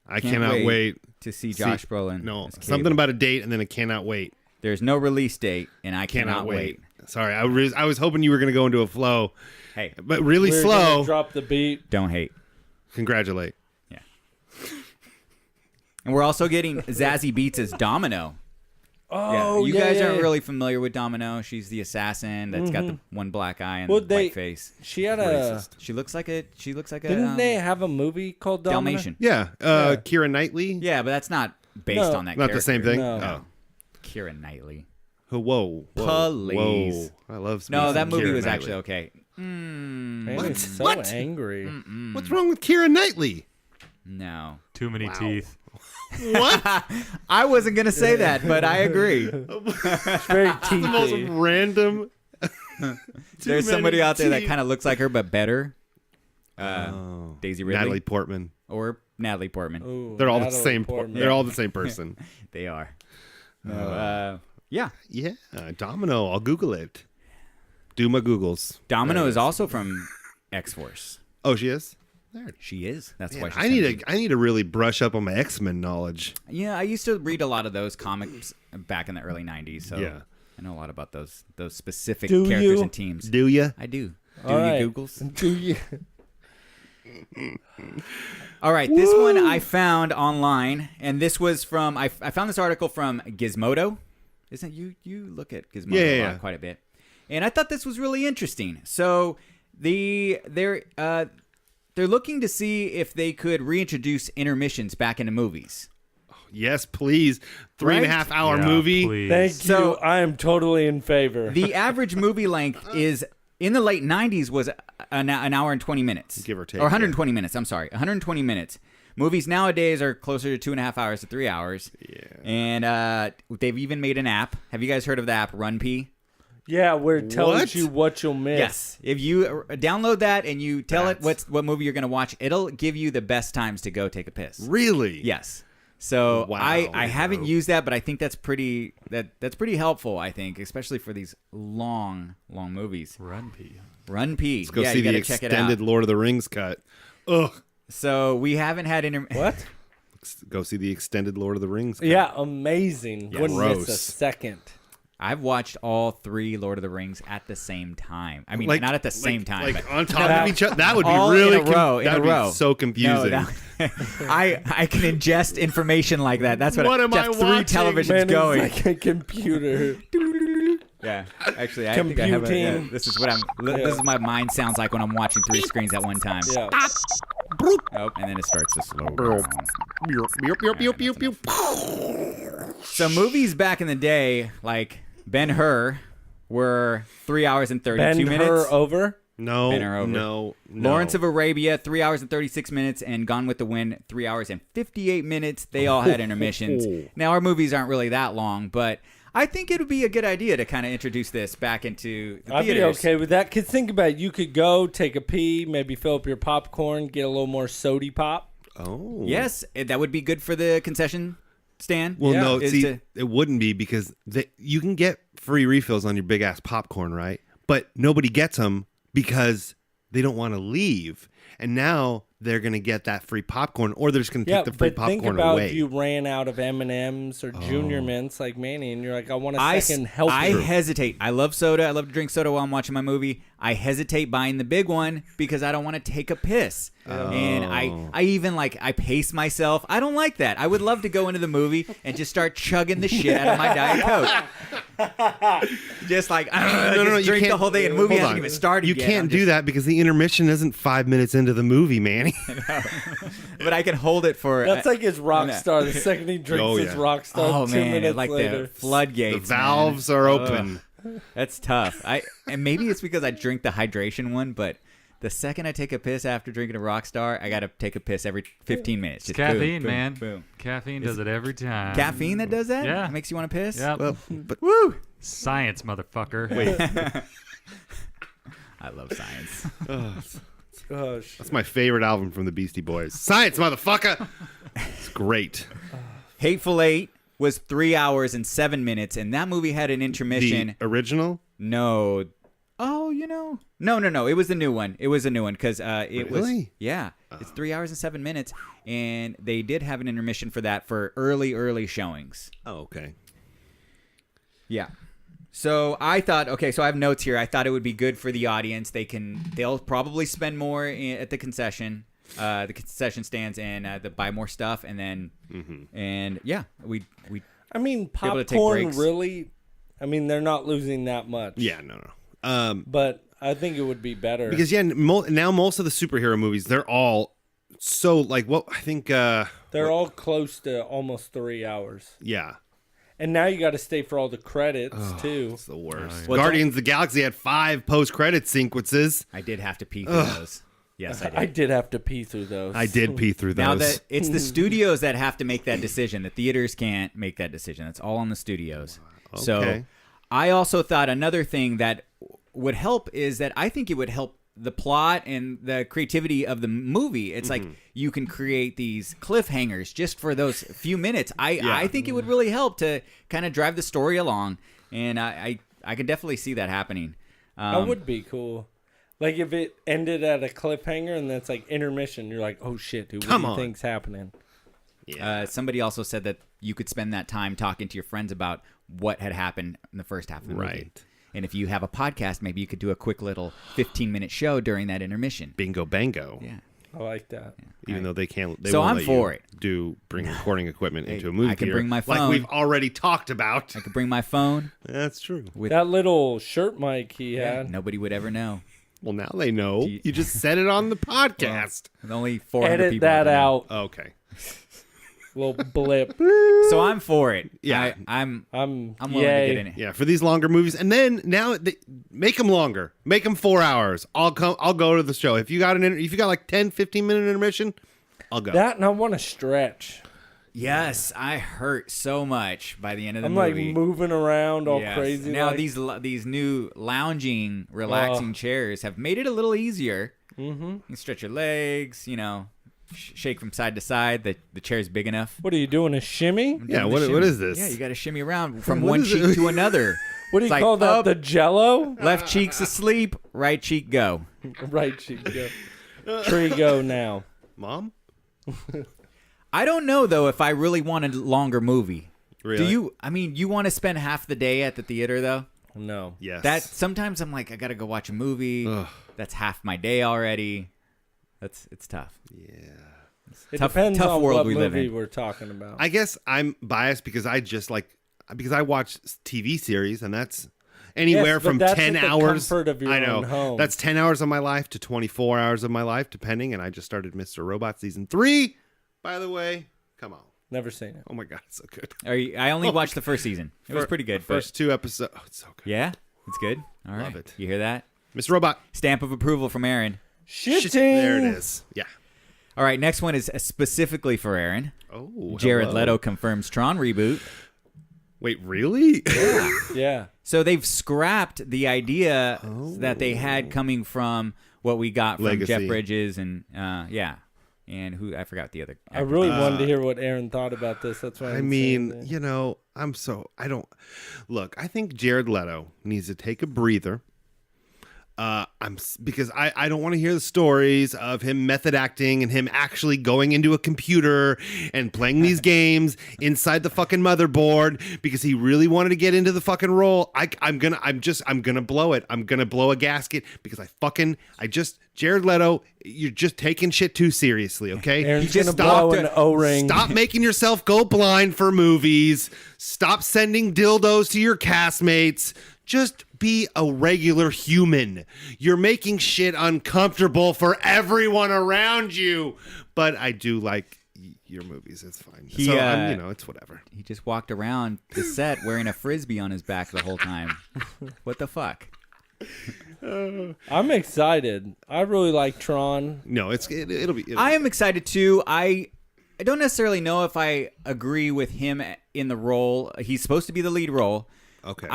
I Can't cannot wait to see Josh Brolin. No, as Cable. something about a date, and then a cannot wait. There's no release date, and I cannot wait. Sorry, I was hoping you were going to go into a flow. Hey, but really We're slow. gonna drop the beat. don't hate. Congratulate. Yeah. And we're also getting Zazie Beetz as Domino. Oh, You guys aren't really familiar with Domino. She's the assassin that's got the one black eye and the white face. She had She looks like a. Didn't they have a movie called Domino? Dalmatian? Yeah, Keira Knightley. Yeah, but that's not based No. on that. Not character. the same thing. No. Oh. Keira Knightley. Whoa. Please. Whoa. I love. No, that movie Keira was Knightley. actually okay. Man, he's so What? angry. What's wrong with Keira Knightley? No. Too many teeth. What? I wasn't gonna say that, but I agree. Very The most teethy. random. There's somebody many out there that teeth. kind of looks like her but better. Daisy Ridley Natalie Portman. or Natalie Portman. Ooh, They're all the Natalie same. Portman. They're all the same person. They are. Yeah. Yeah, Domino. I'll Google it. Do my Googles. Domino is also from X-Force. Oh, she is? She is. That's why she's I need to really brush up on my X-Men knowledge. Yeah, I used to read a lot of those comics back in the early 90s, so yeah. I know a lot about those specific characters and teams. Do you? I do. Do All you right. Googles? Do you? All right, this one I found online, and this was from I found this article from Gizmodo. Isn't you look at Gizmodo a lot, quite a bit, and I thought this was really interesting. So they're looking to see if they could reintroduce intermissions back into movies. Yes, please. 3.5 hour movie. Please. Thank you. I am totally in favor. The average movie length is in the late 90s was an hour and 20 minutes, give or take, or 120 minutes. I'm sorry, 120 minutes. Movies nowadays are closer to 2.5 hours to 3 hours. Yeah. And they've even made an app. Have you guys heard of the app Run P? Yeah, where it tells you what you'll miss. Yes. If you download that and you tell it what movie you're going to watch, it'll give you the best times to go take a piss. Really? Yes. So Wow, I haven't used that, but I think that's pretty helpful. I think, especially for these long movies. Run P. Run P. Let's go yeah, see you the gotta check it out. extended Lord of the Rings cut. Ugh. So we haven't had What? Go see the extended Lord of the Rings cut. Yeah, amazing. Yes. Wouldn't miss a Gross. second. I've watched all 3 Lord of the Rings at the same time. I mean, Like- not at the same time, Like but on top of each other. That would be all really in a row. that would be so confusing. No, I can ingest information like that. That's what What am I have 3 watching? televisions Man, going. it's like a computer. Yeah, actually, I think I have. Computing. This is what This is what my mind sounds like when I'm watching 3 screens at one time. Yeah. Oh, and then it starts to slow down. So movies back in the day, like Ben-Hur, were 3 hours and 32 minutes. Bend her over. No, Spinner over. no. Lawrence of Arabia, 3 hours and 36 minutes, and Gone with the Wind, 3 hours and 58 minutes. They all had intermissions. Now, our movies aren't really that long, but I think it would be a good idea to kind of introduce this back into the I'd theaters. be okay with that. Because think about it. You could go, take a pee, maybe fill up your popcorn, get a little more sody pop. Oh. Yes, that would be good for the concession stand. Well, Yeah. no, Is see, to- it wouldn't be because you can get free refills on your big ass popcorn, right? But nobody gets them because they don't want to leave. And now they're going to get that free popcorn, or they're just going to take the free but think popcorn about away. if you ran out of M&Ms or Junior Mints like Manny, and you're like, I want a I second help. hesitate. I love soda. I love to drink soda while I'm watching my movie. I hesitate buying the big one because I don't want to take a piss. And I even I pace myself. I don't like that. I would love to go into the movie and just start chugging the shit out of my Diet Coke. Just like, no, you drink the can't- whole thing, and the movie hold hasn't on. even started You yet. can't do that because the intermission isn't 5 minutes into the movie, Manny. But I can hold it for... That's like his rock Yeah. star. The second he drinks Oh, his yeah. rock star, Oh, 2 man. minutes Like later. the floodgates, The valves are open. That's tough. And maybe it's because I drink the hydration one, but the second I take a piss after drinking a Rockstar, I got to take a piss every 15 minutes. Just Caffeine, boom, man. boom. Caffeine does it every time. Caffeine that does that? Yeah. It makes you want to piss? Yep. But Woo! Science, motherfucker. I love science. Gosh. that's my favorite album from the Beastie Boys. Science, motherfucker. It's great. Hateful Eight was 3 hours and 7 minutes, and that movie had an intermission. The original? No. Oh, No. It was the new one. It was a new one because it was. Really? Yeah. It's 3 hours and 7 minutes, and they did have an intermission for that for early showings. Oh, okay. Yeah. So I thought, okay, so I have notes here. I thought it would be good for the audience. They'll probably spend more at the concession stands, and buy more stuff, and then, and yeah, we. I mean, able to take popcorn breaks. really. I mean, they're not losing that much. Yeah, no. But I think it would be better. Because now most of the superhero movies, they're all so like what I think. they're all close to almost 3 hours. Yeah, And now you got to stay for all the credits, too. it's the worst. Well, Guardians of the Galaxy had 5 post-credit sequences. I did have to pee through those. Yes, I did. I did have to pee through those. I did pee through those. Now that it's the studios that have to make that decision. The theaters can't make that decision. It's all on the studios. So Okay. I also thought another thing that would help is that I think it would help the plot and the creativity of the movie. It's like you can create these cliffhangers just for those few minutes. I think it would really help to kind of drive the story along, and I could definitely see that happening. That would be cool. Like if it ended at a cliffhanger and then it's like intermission, you're like, oh shit, dude, what do you think's happening? Yeah. Somebody also said that you could spend that time talking to your friends about what had happened in the first half of the movie. Right. And if you have a podcast, maybe you could do a quick little 15-minute show during that intermission. Bingo bango. Yeah. I like that. Even though they can't, they So won't I'm let for you bring recording equipment into a movie I can theater, bring my phone. like we've already talked about. I could bring my phone. That's true. With That little shirt mic he had. Nobody would ever know. Well, now they know. You just said it on the podcast. With only 400 Edit people. that out. Okay. Little blip. So I'm for it. Yeah. I'm willing to yay. get in it. Yeah, for these longer movies, and then now make them longer. Make them 4 hours. I'll go to the show. If you got like 10, 15-minute intermission, I'll go. That and I want to stretch. Yes, I hurt so much by the end of the I'm movie. like moving around all Yes. crazy. Now like. these new lounging, relaxing chairs have made it a little easier. Mm-hmm. You can stretch your legs, shake from side to side. The chair's big enough. What are you doing? A shimmy? Yeah, Doing what the shimmy. is this? Yeah, you got to shimmy around from What one is cheek it? to another. What do you It's like call that? up, The Jello? left cheek's asleep, right cheek go. Right cheek go. Tree go now. Mom? I don't know though if I really want a longer movie. Really? Do you? I mean, you want to spend half the day at the theater though? No. Yes. That sometimes I'm like, I gotta go watch a movie. Ugh. That's half my day already. It's tough. Yeah. It Tough depends on world what we live movie in. we're talking about. I guess I'm biased because because I watch TV series, and that's anywhere Yes, but from that's 10 at the hours. comfort of your I know. own home. That's 10 hours of my life to 24 hours of my life, depending. And I just started Mr. Robot season 3. By the way, come on. Never seen it. Oh my God, it's so good. I only watched the first season. It was pretty good. but- First 2 episodes. Oh, it's so good. Yeah, it's good. All right, Love it. You hear that? Mr. Robot. Stamp of approval from Aaron. Shitting. There it is. Yeah. All right, next one is specifically for Aaron. Oh, Jared hello. Leto confirms Tron reboot. Wait, really? Yeah. So they've scrapped the idea that they had coming from what we got from Legacy. Jeff Bridges and and who I forgot the other. I really wanted to hear what Aaron thought about this. That's why I mean, I think Jared Leto needs to take a breather. Because I don't want to hear the stories of him method acting and him actually going into a computer and playing these games inside the fucking motherboard because he really wanted to get into the fucking role. I'm gonna blow it. I'm gonna blow a gasket because Jared Leto, you're just taking shit too seriously, okay? Aaron's He just gonna blow stopped an O-ring. Stop making yourself go blind for movies. Stop sending dildos to your castmates. Just be a regular human. You're making shit uncomfortable for everyone around you. But I do like your movies. It's fine. It's whatever. He just walked around the set wearing a frisbee on his back the whole time. What the fuck? I'm excited. I really like Tron. No, it'll be. I am excited too. I don't necessarily know if I agree with him in the role. He's supposed to be the lead role. Okay.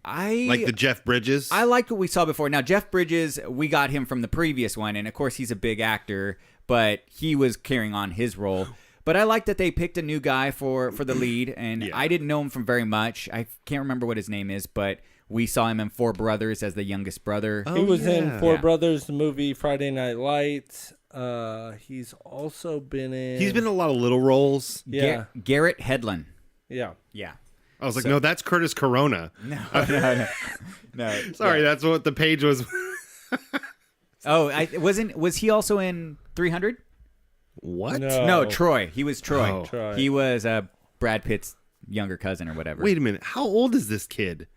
I like the Jeff Bridges. I liked what we saw before. Now Jeff Bridges, we got him from the previous one, and of course he's a big actor, but he was carrying on his role. But I like that they picked a new guy for the lead, and I didn't know him from very much. I can't remember what his name is, but we saw him in Four Brothers as the youngest brother. He was in Four Yeah. Brothers, the movie Friday Night Lights. He's also been in. He's been in a lot of little roles. Yeah. Garrett Hedlund. Yeah. Yeah. I was like, no, that's Curtis Corona. No. Sorry, that's what the page was. Oh, was he also in 300? What? No, Troy. He was Troy. Oh. Troy. He was Brad Pitt's younger cousin or whatever. Wait a minute. How old is this kid?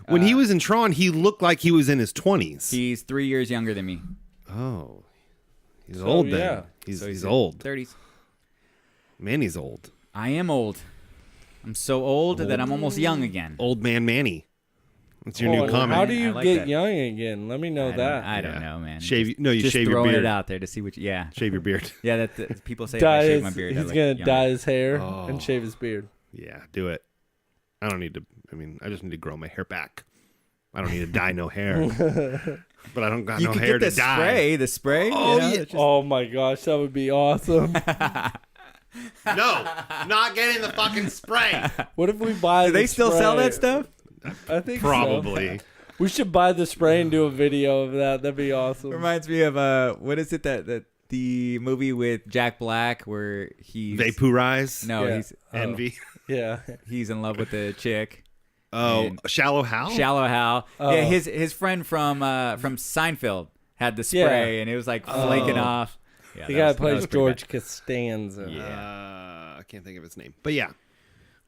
When he was in Tron, he looked like he was in his 20s. He's 3 years younger than me. Oh. He's old then. yeah. He's old. 30s. Man, he's old. I am old. I'm so old that I'm almost young again. Old man Manny. That's your new comment. How do you I like get that. young again? Let me know that. I don't know, man. Shave. You Just shave your throwing beard. it out there to see what. Yeah. Shave your beard. Yeah. That people say if I shave my beard. I He's look gonna younger. dye his hair and shave his beard. Yeah, do it. I don't need to. I just need to grow my hair back. I don't need to dye no hair. But I don't got You no could hair get the to dye. spray. The spray. Oh, you know, yeah. Oh my gosh, that would be awesome. No, not getting the fucking spray. What if we buy? Do they still sell that stuff? I think Probably. so. We should buy the spray and do a video of that. That'd be awesome. Reminds me of what is it that the movie with Jack Black where he's Vaporize. No, Yeah. he's Envy. Yeah. he's in love with the chick. Oh, And Shallow Hal. Shallow Hal. Oh. Yeah, his friend from Seinfeld had the spray and it was like flaking off. Yeah, The that guy was- that plays was pretty George bad. Costanza. Yeah. I can't think of his name, but yeah.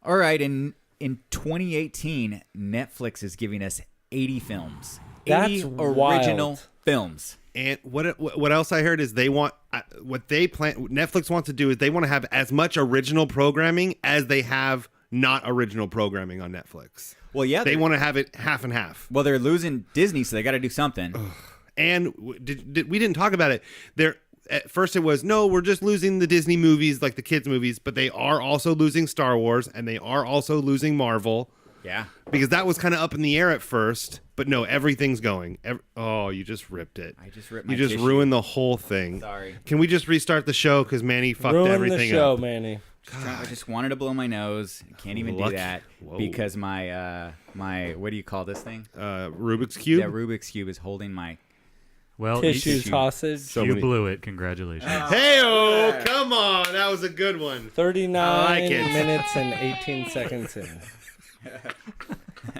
All right, in 2018, Netflix is giving us 80 films. 80 That's original wild. films. And what else I heard is they want what Netflix wants to do is they want to have as much original programming as they have not original programming on Netflix. Well, yeah, They want to have it half and half. Well, they're losing Disney, so they got to do something. And we didn't talk about it. At first it was, no, we're just losing the Disney movies, like the kids movies, but they are also losing Star Wars and they are also losing Marvel. Yeah. Because that was kind of up in the air at first, but no, everything's going. You just ripped it. I just ripped my You just tissue. ruined the whole thing. Sorry. Can we just restart the show because Manny fucked Ruin everything the show, up? Manny. I just wanted to blow my nose. Can't even Lucky. do that Whoa. because my what do you call this thing? Rubik's Cube? Yeah, Rubik's Cube is holding my. Well, Tissues shoot. hostage. you blew it. Congratulations. Hey-oh, come on. That was a good one. 39 I like it. minutes and 18 seconds in.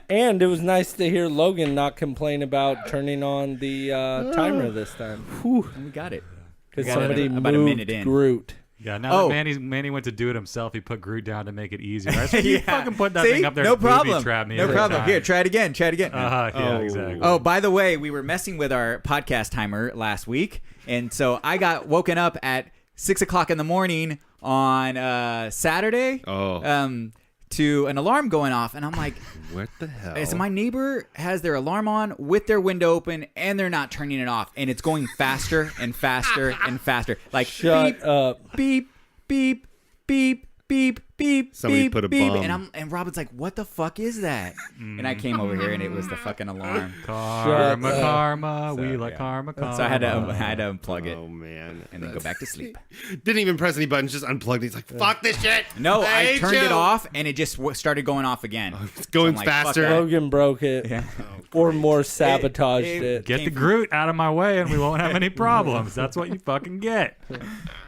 And it was nice to hear Logan not complain about turning on the timer this time. And we got it. Because We got it somebody about a moved minute in. Groot. Yeah, now Oh. that Manny went to do it himself, he put Groot down to make it easier. I said, you Yeah. fucking put that See? thing up there No to problem. booby trap me No every problem. time. Here, try it again. Try it again. Yeah, exactly. Oh, by the way, we were messing with our podcast timer last week, and so I got woken up at 6 o'clock in the morning on Saturday. To an alarm going off, and I'm like, What the hell? so my neighbor has their alarm on with their window open, and they're not turning it off, and it's going faster and faster and faster. Like Shut beep, up. beep, beep, beep, beep, beep. Somebody beep, put a beep. bomb. And Robin's like, "What the fuck is that?" And I came over here, and it was the fucking alarm. Karma, Shut up. karma, we So, like yeah. karma, karma. So I had to unplug it Oh, man. and then go back to sleep. Didn't even press any buttons, just unplugged it. He's like, fuck this shit. No, I hate turned you. it off, and it just started going off again. It's going So I'm like, fuck faster. that. Logan broke it. Yeah. Or more sabotaged it- it. Get the Groot out of my way and we won't have any problems. That's what you fucking get.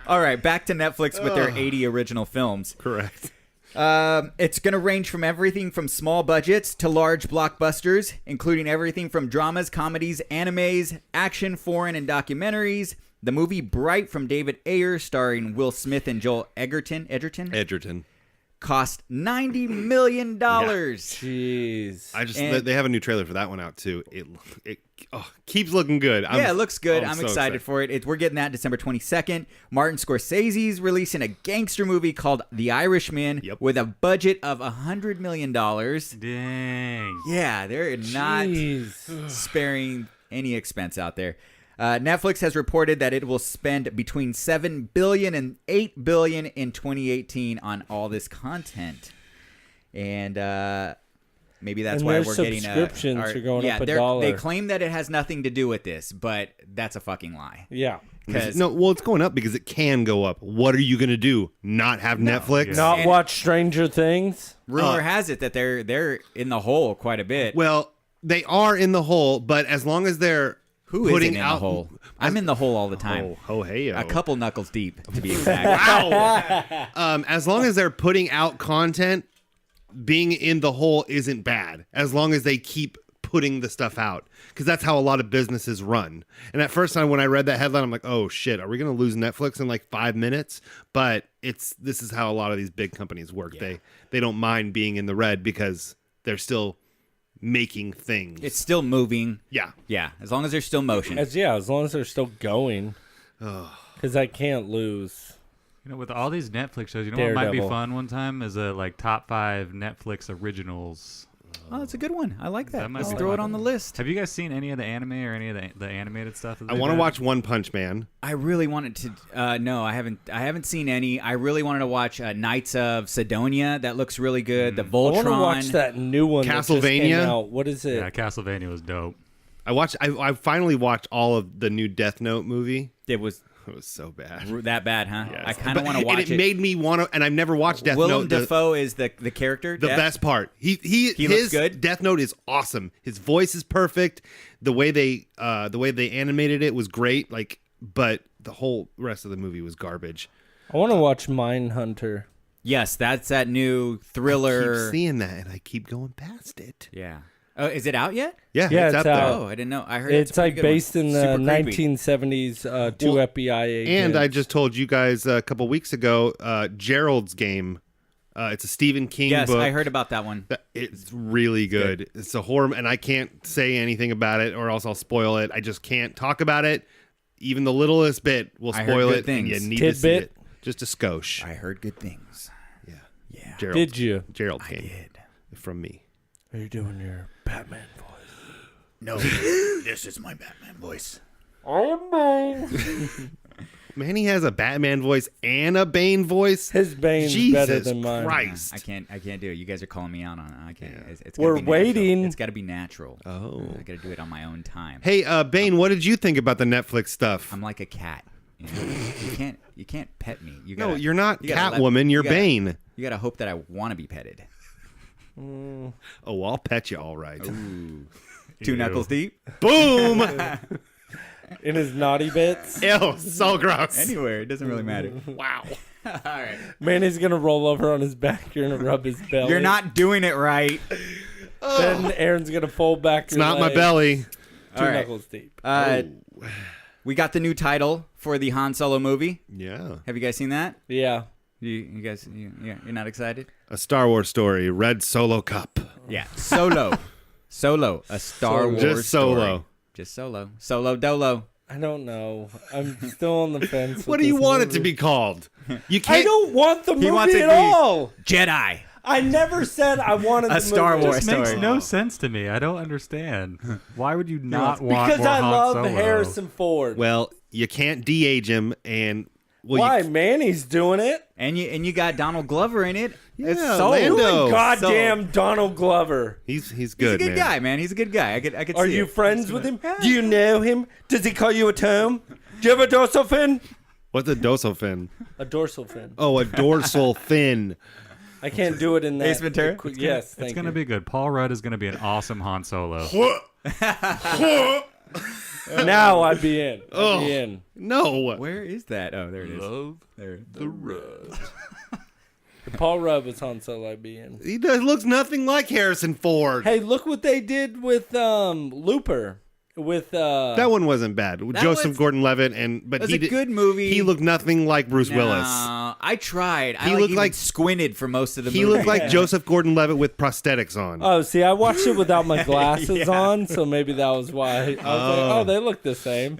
All right, back to Netflix with their 80 original films. Correct. It's going to range from everything from small budgets to large blockbusters, including everything from dramas, comedies, animes, action, foreign, and documentaries. The movie Bright from David Ayer, starring Will Smith and Joel Edgerton, cost $90 million. Jeez. They have a new trailer for that one out too. It keeps looking good. Yeah, it looks good. I'm so excited for it. We're getting that December 22nd. Martin Scorsese's releasing a gangster movie called The Irishman with a budget of $100 million. Dang. Yeah, they're not sparing any expense out there. Netflix has reported that it will spend between $7 billion and $8 billion in 2018 on all this content. And maybe that's And why their we're getting subscriptions are going up $1. They claim that it has nothing to do with this, but that's a fucking lie. Yeah. Well, it's going up because it can go up. What are you going to do? Not have Netflix? Yeah. Not watch Stranger Things? Rumor has it that they're in the hole quite a bit. Well, they are in the hole, but as long as they're Who putting isn't in out the hole? I'm in the hole all the time. A couple knuckles deep, to be exact. As long as they're putting out content, being in the hole isn't bad. As long as they keep putting the stuff out, because that's how a lot of businesses run. And at first time when I read that headline, I'm like, oh shit, are we going to lose Netflix in like 5 minutes? But this is how a lot of these big companies work. Yeah. They don't mind being in the red because they're still making things. It's still moving. Yeah. Yeah, as long as there's still motion. As long as they're still going. Because I can't lose. You know, with all these Netflix shows, you know what might be Daredevil. fun one time is a like top 5 Netflix originals. Oh, that's a good one. I like that. That might Let's be throw fun. it on the list. Have you guys seen any of the anime or any of the animated stuff? that I they've want to done? watch One Punch Man. I really wanted to. No, I haven't seen any. I really wanted to watch Knights of Sidonia. That looks really good. The I want Voltron. to watch that new one that just came Castlevania? out. What is it? Yeah, Castlevania was dope. I finally watched all of the new Death Note movie. It was so bad. that bad, huh? Yes. I kind of want to watch it. It made me want to, and I've never watched Death Note. Willem Dafoe is the character. The best part. He looks good. Death Note is awesome. His voice is perfect. The way they animated it was great. But the whole rest of the movie was garbage. I want to watch Mindhunter. Yes, that's that new thriller. I keep seeing that, and I keep going past it. Yeah. Oh, is it out yet? Yeah, it's out out. there. Oh, I didn't know. I heard It's like based in the Super creepy. 1970s. Two FBI agents. And I just told you guys a couple weeks ago, Gerald's Game. It's a Stephen King book. Yes, I heard about that one. It's really good. It's a horror, and I can't say anything about it, or else I'll spoil it. I just can't talk about it. Even the littlest bit will spoil it. And you need to see it. Just a skosh. I heard good things. Yeah. Gerald, Did you? Gerald Game. I did. From me. Are you doing your Batman voice? No, this is my Batman voice. Man, he has a Batman voice and a Bane voice. His Bane's Jesus better than mine. Christ. I can't do it. You guys are calling me out on it. I can't. Yeah. It's gotta We're be natural. waiting. It's got to be natural. Oh. I got to do it on my own time. Hey, Bane, what did you think about the Netflix stuff? I'm like a cat. You know? You can't pet me. No, you're not you gotta Catwoman. You're you gotta- Bane. You gotta hope that I want to be petted. Oh, I'll pet you all right. Ooh. Two knuckles deep. Boom! In his naughty bits. Ew, so gross. Anywhere, it doesn't really matter. Wow. All right. Man, he's going to roll over on his back. You're going to rub his belly. You're not doing it right. Then Aaron's going to fold back It's not my belly. Two All right. knuckles deep. We got the new title for the Han Solo movie. Yeah. Have you guys seen that? Yeah. You guys, you're not excited? A Star Wars story. Red Solo Cup. Yeah. Solo. A Star Wars Just Solo. story. Just Solo. Solo Dolo. I don't know. I'm still on the fence. What with do you this want movie. it to be called? You can't. I don't want the He wants movie it at to be- all. Jedi. I never said I wanted A the Star movie. Wars This makes story. no sense to me. I don't understand. Why would you not want Because more I Han love Solo? Harrison Ford. Well, you can't de-age him, and Why? Manny's doing it. And you got Donald Glover in it. It's Yeah, sold. Lando. Goddamn Donald Glover. He's He's good, a good man. guy, man. He's a good guy. I could Are see you it. friends with him? Do you know him? Does he call you a Tom? Do you have a dorsal fin? What's a dorsal fin? A dorsal fin. Oh, a dorsal fin. I can't do it in that. Ace Ventura? Yes, thank It's going to you. be good. Paul Rudd is going to be an awesome Han Solo. Now I'd be in. Oh. I'd be in. No. Where is that? Oh, there it is. Love There. the Rudd. If Paul Rudd was Han Solo, I'd be in. He looks nothing like Harrison Ford. Hey, look what they did with Looper. With That one wasn't bad. That Joseph was- Gordon-Levitt, but It was he a good movie. He looked nothing like Bruce Willis. No, I tried. He I looked even like- squinted for most of the He movie. looked like Joseph Gordon-Levitt with prosthetics on. Oh, see, I watched it without my glasses Yeah. on, so maybe that was why. I was like, oh, they look the same.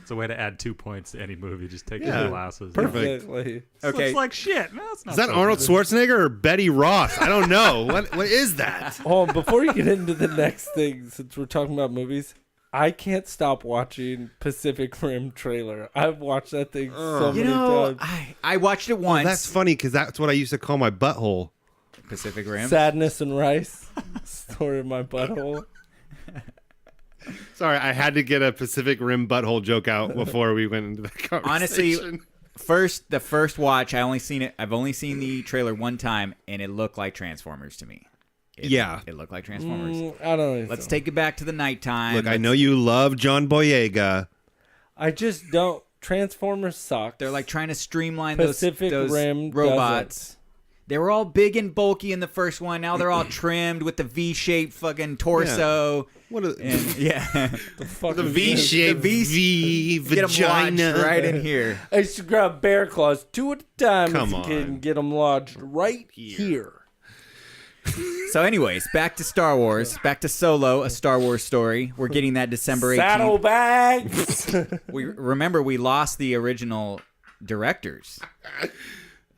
It's a way to add 2 points to any movie. Just take Yeah. your glasses. Perfect. Exactly. Okay. Looks like shit. No, it's not. Is that so Arnold good. Schwarzenegger or Betty Ross? I don't know. What is that? Hold on, before you get into the next thing, since we're talking about movies, I can't stop watching Pacific Rim trailer. I've watched that thing so You many know, times. I watched it once. That's funny because that's what I used to call my butthole. Pacific Rim. Sadness and Rice. Story of my butthole. Sorry, I had to get a Pacific Rim butthole joke out before we went into the conversation. Honestly, the first watch, I've only seen the trailer one time, and it looked like Transformers to me. It looked like Transformers. I don't know. Let's take it back to the nighttime. Look, I know you love John Boyega. I just don't. Transformers suck. They're like trying to streamline Pacific those Rim robots. They were all big and bulky in the first one. Now they're all trimmed with the V-shaped fucking torso. What a, And yeah, the fuck the is this? V-shaped The V get them vagina. lodged right in here. I used to grab bear claws 2 at a time Come as a kid on. and get them lodged right here. So, anyways, back to Star Wars. Back to Solo, a Star Wars story. We're getting that December 18th. Saddlebags. We lost the original directors,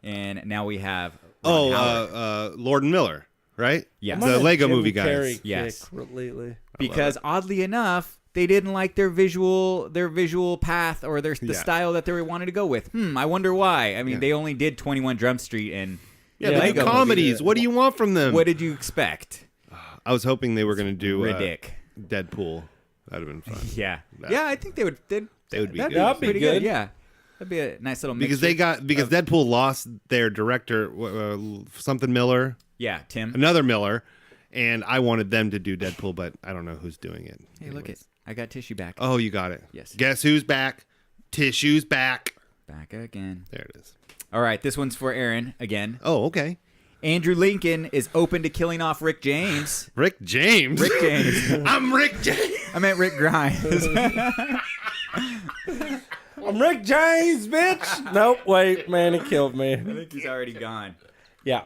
and now we have Ron Howard. Lord and Miller, right? Yes. The Lego movie guys. Carrey Yes. kick lately. Because oddly enough, they didn't like their visual path or the Yeah. style that they wanted to go with. I wonder why. I mean, they only did 21 Jump Street and Yeah, Yeah. they do Lego comedies. movie. What do you want from them? What did you expect? I was hoping they were going to do Riddick. Deadpool. That'd have been fun. Yeah. I think they would. They would be that'd good. That'd be pretty good. Yeah. That'd be a nice little mixture. Because Deadpool lost their director, something Miller, Tim. another Miller, and I wanted them to do Deadpool, but I don't know who's doing it. Hey, look it. I got tissue back. Oh, you got it. Yes. Guess who's back? Tissue's back. Back again. There it is. All right, this one's for Aaron again. Oh, okay. Andrew Lincoln is open to killing off Rick James. Rick James. Rick James. I'm Rick James. I meant Rick Grimes. I'm Rick James, bitch. Nope, wait, man, he killed me. I think he's already gone. Yeah.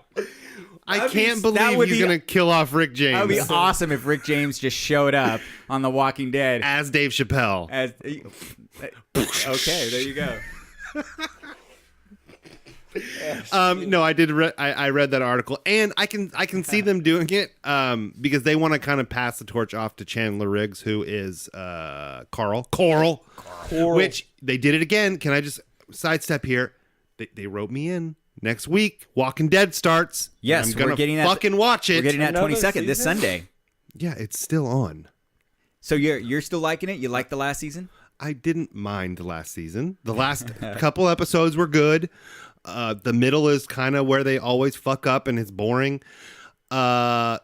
I can't believe he's going to kill off Rick James. That would be awesome if Rick James just showed up on The Walking Dead. As Dave Chappelle. Okay, there you go. No, I did. I read that article, and I can see them doing it because they want to kind of pass the torch off to Chandler Riggs, who is Coral, which they did it again. Can I just sidestep here? They wrote me in. Next week, Walking Dead starts. Yes, we're getting that. Fucking watch it. We're getting that Another 22nd this season? Sunday. Yeah, it's still on. So you're still liking it? You like the last season? I didn't mind the last season. The last couple episodes were good. The middle is kind of where they always fuck up and it's boring. They're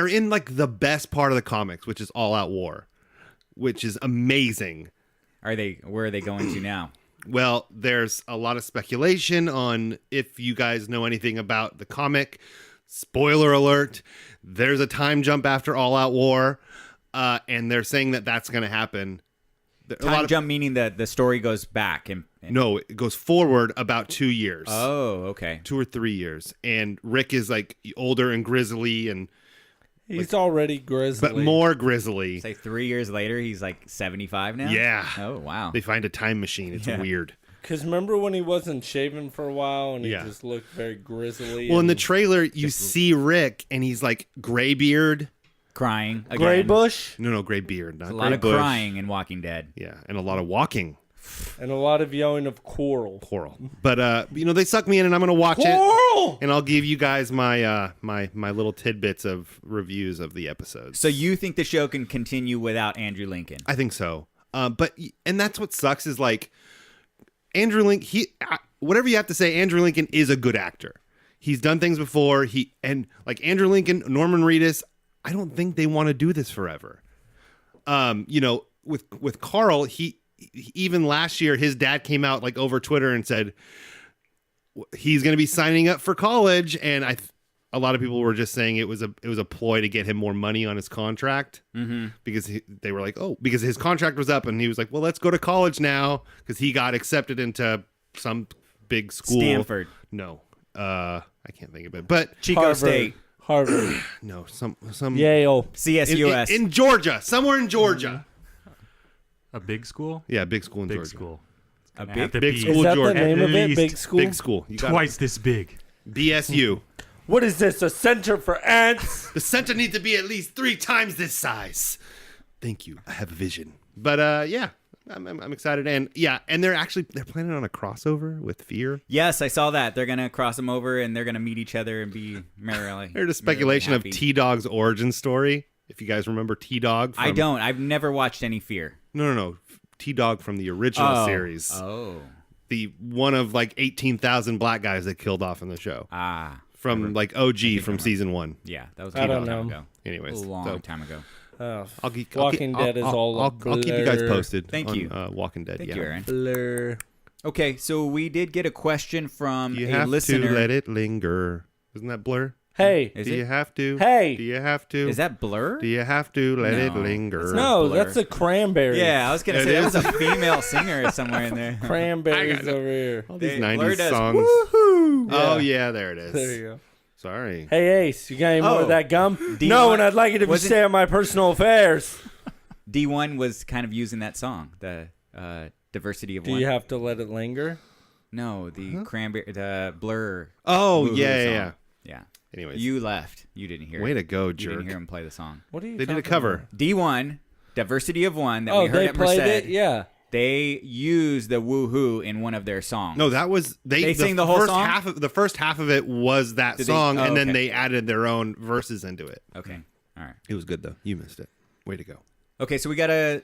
in like the best part of the comics, which is All Out War, which is amazing. Where are they going to now? Well, there's a lot of speculation on if you guys know anything about the comic. Spoiler alert, there's a time jump after All Out War, and they're saying that that's going to happen. Time jump meaning that the story goes back. No, it goes forward about 2 years. Oh, okay. 2 or 3 years. And Rick is like older and grizzly and... He's already grizzly. But more grizzly. Say 3 years later, he's like 75 now? Yeah. Oh, wow. They find a time machine. It's weird. Because remember when he wasn't shaven for a while and he just looked very grizzly? Well, in the trailer, you see Rick and he's like gray beard. Crying again. Gray bush? No, gray beard. Not a gray lot of bush. crying in Walking Dead. Yeah, and a lot of walking. And a lot of yelling of Coral. But, they suck me in and I'm going to watch Coral! it. And I'll give you guys my my little tidbits of reviews of the episodes. So you think the show can continue without Andrew Lincoln? I think so. And that's what sucks is like Andrew Lincoln, whatever you have to say, Andrew Lincoln is a good actor. He's done things before. Like Andrew Lincoln, Norman Reedus, I don't think they want to do this forever. With Carl, even last year, his dad came out like over Twitter and said he's going to be signing up for college, and a lot of people were just saying it was a ploy to get him more money on his contract because they were like, because his contract was up, and he was like, well, let's go to college now because he got accepted into some big school. Stanford. No, I can't think of it, but Chico State. Harvard. No, some Yale. CSUS. in Georgia, somewhere in Georgia. A big school? Yeah, big school in Big Georgia. school. A Big Big school, Is that Georgia. the name of it? least Big school? Big school. You got Twice this big. it. BSU. What is this? A center for ants? The center needs to be at least 3 times this size. Thank you. I have a vision. But yeah, I'm excited, and they're planning on a crossover with Fear. Yes, I saw that. They're going to cross them over, and they're going to meet each other and be merrily. There's a speculation of happy. T-Dog's origin story. If you guys remember T-Dog. I don't. I've never watched any Fear. No. T-Dog from the original series. Oh. The one of like 18,000 black guys they killed off in the show. Ah. From like OG from season 1. Yeah, that was I a don't long time know. ago. Anyways, A long time ago. Walking Dead is all I'll keep you guys posted. Thank you. Walking Dead. Thank yeah. you, Aaron. blur. Okay, so we did get a question from You a have listener. to let it linger. Isn't that Blur? Hey. Is Do it? you have to? Hey. Do you have to? Is that Blur? Do you have to let it No. linger? It's No, Blur. that's the Cranberries. Yeah, I was gonna It say that is. was a female singer somewhere in there. Cranberries over here. All these Blur 90s does songs. Woohoo! Oh, yeah, there it is. There you go. Sorry. Hey, Ace, you got any more Oh. of that gum? D1 No, and I'd like it if you wasn't- stay on my personal affairs. D1 was kind of using that song, the diversity of Do one. you have to let it linger? No, the Cranberry, the Blur. Oh, Woo-hoo yeah, song. yeah. Yeah. Anyways. You left. You didn't hear Way it. to go, You jerk. didn't hear him play the song. What are you They did a talking cover. about? D1, diversity of one that Oh, we heard they at played Merced. it? Yeah. They used the woohoo in one of their songs. No, that was They sing the whole first song? The first half of it was that Did they- song, oh, and then okay. they added their own verses into it. Okay. All right. It was good though. You missed it. Way to go. Okay, so we got a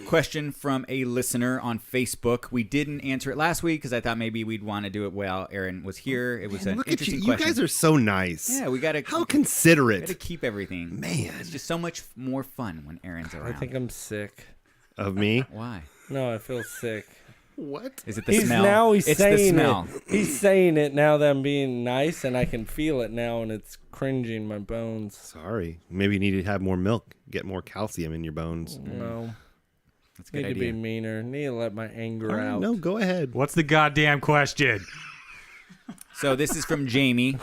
question from a listener on Facebook. We didn't answer it last week because I thought maybe we'd want to do it while Aaron was here. It was an Look at interesting you. question. You guys are so nice. Yeah, we got to. How considerate. Got to keep everything. Man. It's just so much more fun when Aaron's around. I think I'm sick. Of me? Why? No, I feel sick. What? Is it the smell? He's it's saying the smell. it. He's saying it now that I'm being nice, and I can feel it now, and it's cringing my bones. Sorry. Maybe you need to have more milk. Get more calcium in your bones. No. That's a good Need idea. to be meaner. Need to let my anger out. No, go ahead. What's the goddamn question? So this is from Jamie.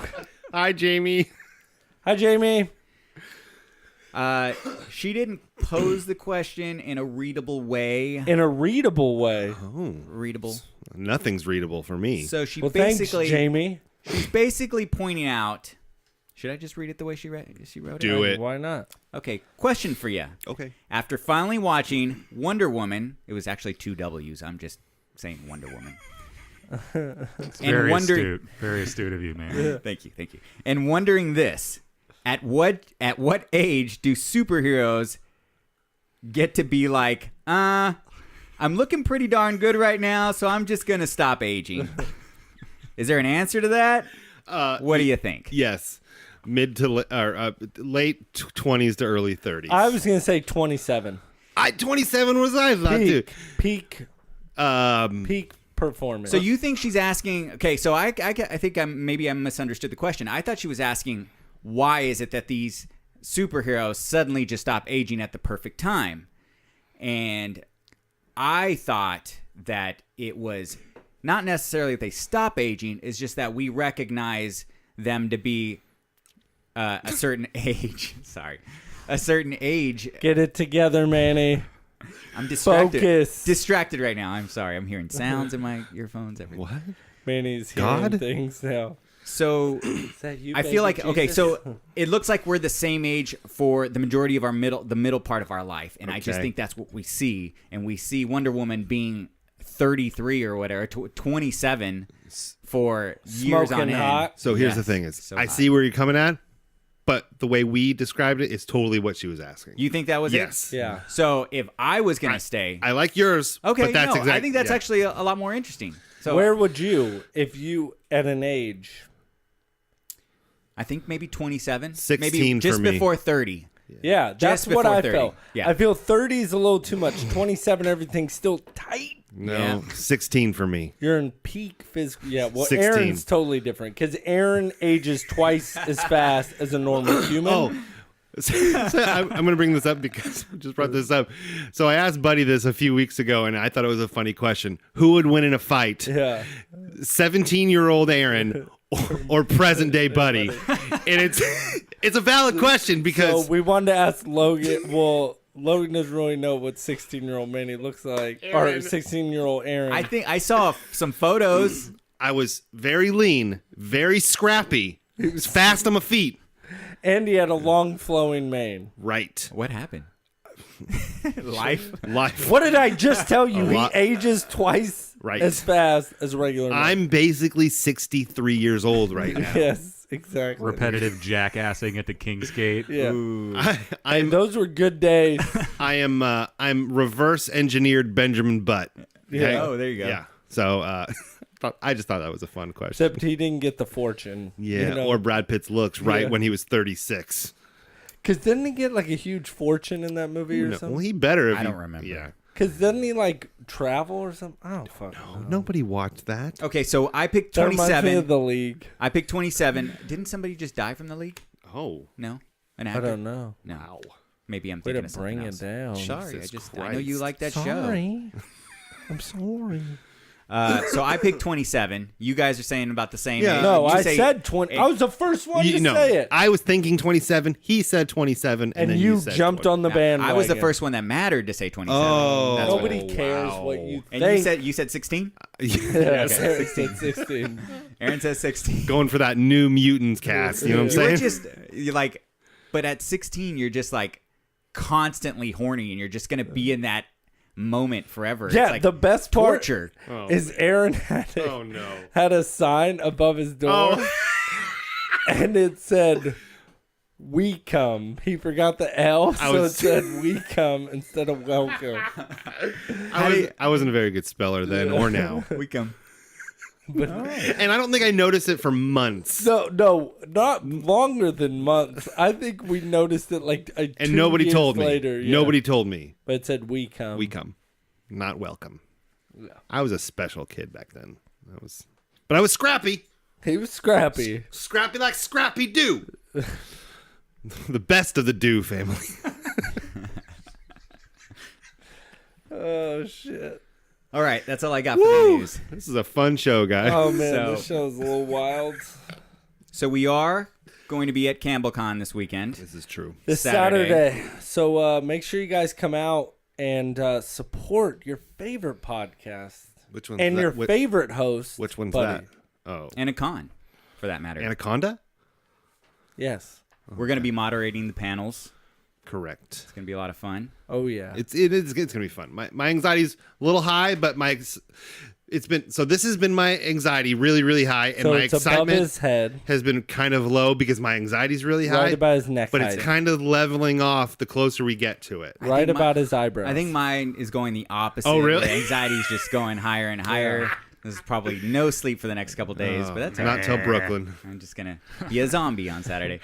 Hi, Jamie. Hi, Jamie. She didn't pose the question in a readable way. In a readable way. Oh, Readable. nothing's readable for me. So she Well, basically, thanks, Jamie. she's basically pointing out. Should I just read it the way she wrote it? Do it. Why not? Okay. Question for you. Okay. After finally watching Wonder Woman, it was actually 2 W's. I'm just saying Wonder Woman. Very astute. Very astute of you, man. Thank you. And wondering this: at what age do superheroes get to be like, I'm looking pretty darn good right now, so I'm just gonna stop aging? Is there an answer to that? What do you think? Yes. Mid to late 20s to early 30s. I was going to say 27. 27 was I thought too. Peak performance. So you think she's asking? Okay, so I think I misunderstood the question. I thought she was asking, why is it that these superheroes suddenly just stop aging at the perfect time? And I thought that it was not necessarily that they stop aging, it's just that we recognize them to be a certain age. Sorry. A certain age. Get it together, Manny. I'm distracted. Focus. Distracted right now. I'm sorry. I'm hearing sounds in my earphones. Everything. What? Manny's hearing God? things now. So Is that you, I baby feel like okay. Jesus? So it looks like we're the same age for the majority of the middle part of our life, and I just Okay. think that's what we see. And we see Wonder Woman being 33 or whatever, 27 for years Smoking on end. hot. So here's Yes, the thing is, so I hot. see where you're coming at, but the way we described it is totally what she was asking. You think that was Yes. it? Yeah. So if I was gonna stay, I like yours, okay, but that's no, exactly. I think that's actually a lot more interesting. So Where would you, if you at an age? I think maybe 27, 16 maybe just for me. before 30. Yeah, that's Just what before I 30. felt. Yeah. I feel 30 is a little too much. 27, everything's still tight. No, Yeah. 16 for me. You're in peak physical. Yeah, well, 16. Aaron's totally different because Aaron ages twice as fast as a normal human. Oh, so I'm going to bring this up because I just brought this up. So I asked Buddy this a few weeks ago, and I thought it was a funny question. Who would win in a fight? Yeah. 17-year-old Aaron or present-day Buddy? And it's a valid question because... So we wanted to ask Logan. Well, Logan doesn't really know what 16-year-old Manny looks like. Or Aaron. 16-year-old Aaron. I think I saw some photos. I was very lean, very scrappy. He was fast on my feet. And he had a long flowing mane. Right. What happened? Life. What did I just tell you? He lot. ages twice Right. as fast as a regular man. I'm basically 63 years old right now. Yes, exactly. Repetitive jackassing at the King's Gate. Yeah. I'm Those were good days. I'm reverse engineered Benjamin Butt. Yeah. Oh, there you go. Yeah. So I just thought that was a fun question. Except he didn't get the fortune. Yeah. You know? Or Brad Pitt's looks right Yeah. when he was 36. Because didn't he get like a huge fortune in that movie or No, something? well, he better. If I he- don't remember. Yeah. Because didn't he like travel or something? I don't fucking know. Nobody watched that. Okay, so I picked That reminds me 27. of the league. I picked 27. Didn't somebody just die from the league? Oh. No, an I actor. don't know. No. Maybe I'm Way thinking to of something bring else. it down. Sorry, Jesus I know you Christ. like that show. Sorry. I'm sorry. So I picked 27. You guys are saying about the same. Yeah. age. No, You I say- said 20. I was the first one to say it. I was thinking 27. He said 27. And, and then you said jumped 20. on the No, bandwagon. I was the first one that mattered to say 27. Oh. That's what- Nobody cares wow. what you And think. you said 16? Yeah, 16. Aaron says 16. Going for that new Mutants cast. You know what I'm You were saying? you're like, but at 16, you're just like constantly horny and you're just going to be in that moment forever. Yeah, it's like the best part torture. is Aaron had no. had a sign above his door, and it said, we come. He forgot the L, so it said we come instead of welcome. I wasn't a very good speller then or now. We come. And I don't think I noticed it for months. No, not longer than months. I think we noticed it like and nobody told me. Later, yeah. Nobody told me. But it said we come. We come, not welcome. Yeah. I was a special kid back then. But I was scrappy. He was scrappy. Scrappy like Scrappy Doo. The best of the Doo family. Oh shit. All right, that's all I got for the news. This is a fun show, guys. Oh man, this show's a little wild. So we are going to be at CampbellCon this weekend. This is true. This Saturday. So make sure you guys come out and support your favorite podcast. Which one's and that? your favorite host. Which one's Buddy. that? Oh. And a con, for that matter. Anaconda? Yes. We're going to be moderating the panels. Correct. It's going to be a lot of fun. Oh yeah. It's going to be fun. My anxiety's a little high, but this has been my anxiety really, really high, and so my it's above excitement his head, has been kind of low because my anxiety's really high. right about his neck, but it's kind of leveling off the closer we get to it. Right about his eyebrows. I think mine is going the opposite. Oh, really? The anxiety's just going higher and higher. There's probably no sleep for the next couple days, but that's all not right. till Brooklyn. I'm just going to be a zombie on Saturday.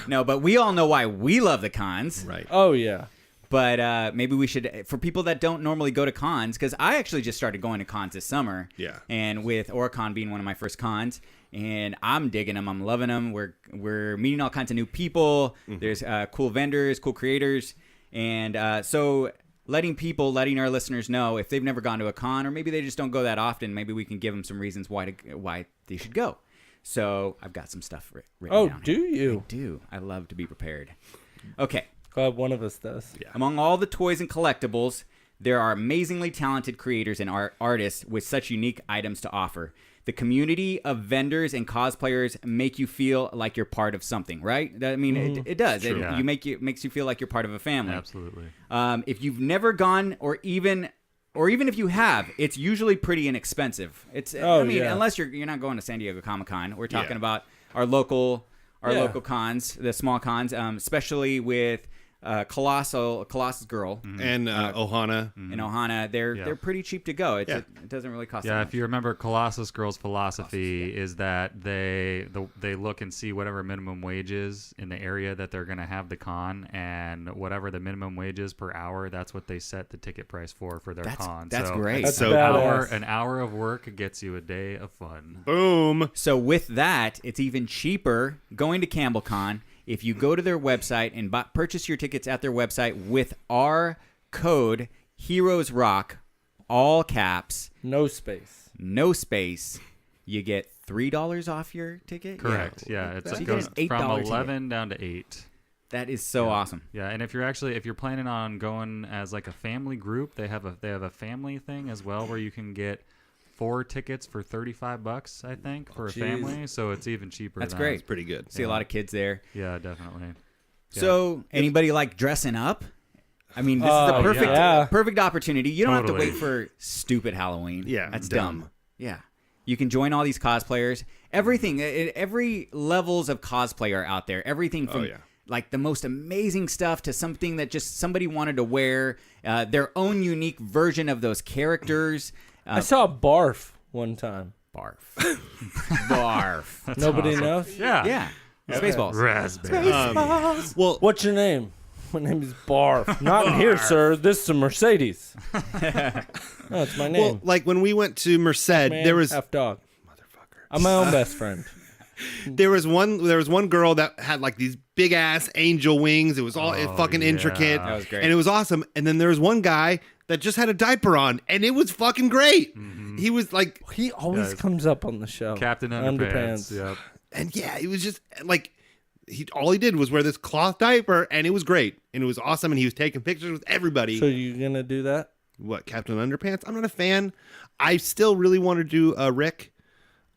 No, but we all know why we love the cons. Right. Oh yeah. But maybe we should, for people that don't normally go to cons, because I actually just started going to cons this summer. Yeah. And with Oricon being one of my first cons, and I'm digging them. I'm loving them. We're meeting all kinds of new people. Mm-hmm. There's cool vendors, cool creators, and so letting our listeners know if they've never gone to a con, or maybe they just don't go that often. Maybe we can give them some reasons why they should go. So I've got some stuff written down. Do you? I do. I love to be prepared. Okay. Glad one of us does. Yeah. Among all the toys and collectibles, there are amazingly talented creators and artists with such unique items to offer. The community of vendors and cosplayers make you feel like you're part of something, right? I mean, it does. It makes you feel like you're part of a family. Absolutely. If you've never gone, or even if you have, it's usually pretty inexpensive. Unless you're not going to San Diego Comic-Con. We're talking about our local cons, the small cons, especially with Colossus Girl and Ohana. And Ohana, they're pretty cheap to go. It doesn't really cost. Yeah, much. if you remember, Colossus Girl's philosophy is that they look and see whatever minimum wage is in the area that they're going to have the con, and whatever the minimum wage is per hour, that's what they set the ticket price for their con. That's great. That's so badass. An hour of work gets you a day of fun. Boom. So with that, it's even cheaper going to CampbellCon if you go to their website and purchase your tickets at their website with our code HeroesRock, all caps, no space. You get $3 off your ticket. Correct. Yeah, it So you goes get an from $8 $11 down to $8. That is so awesome. Yeah, and if you're planning on going as like a family group, they have a family thing as well where you can get 4 tickets for $35, I think, for a family. So it's even cheaper. That's great. It's pretty good. See a lot of kids there. Yeah, definitely. So anybody like dressing up? I mean, this is the perfect opportunity. You don't have to wait for stupid Halloween. Yeah, that's dumb. Yeah. You can join all these cosplayers. Everything, every levels of cosplay are out there. Everything from like the most amazing stuff to something that just somebody wanted to wear, their own unique version of those characters. I saw Barf one time. Barf. Barf. Nobody awesome. knows? Yeah. Spaceballs. Raspberry. Well, what's your name? My name is Barf. Not in here, sir. This is a Mercedes. No, it's my name. Well, like when we went to Merced, Man, there was F-dog. Motherfucker. I'm my own best friend. There was one girl that had like these big ass angel wings. It was all fucking intricate. That was great. And it was awesome. And then there was one guy that just had a diaper on, and it was fucking great. Mm-hmm. He was like, he always comes up on the show. Captain Underpants. Yep. And yeah, it was just like all he did was wear this cloth diaper, and it was great, and it was awesome, and he was taking pictures with everybody. So you gonna do that? What, Captain Underpants? I'm not a fan. I still really want to do Rick.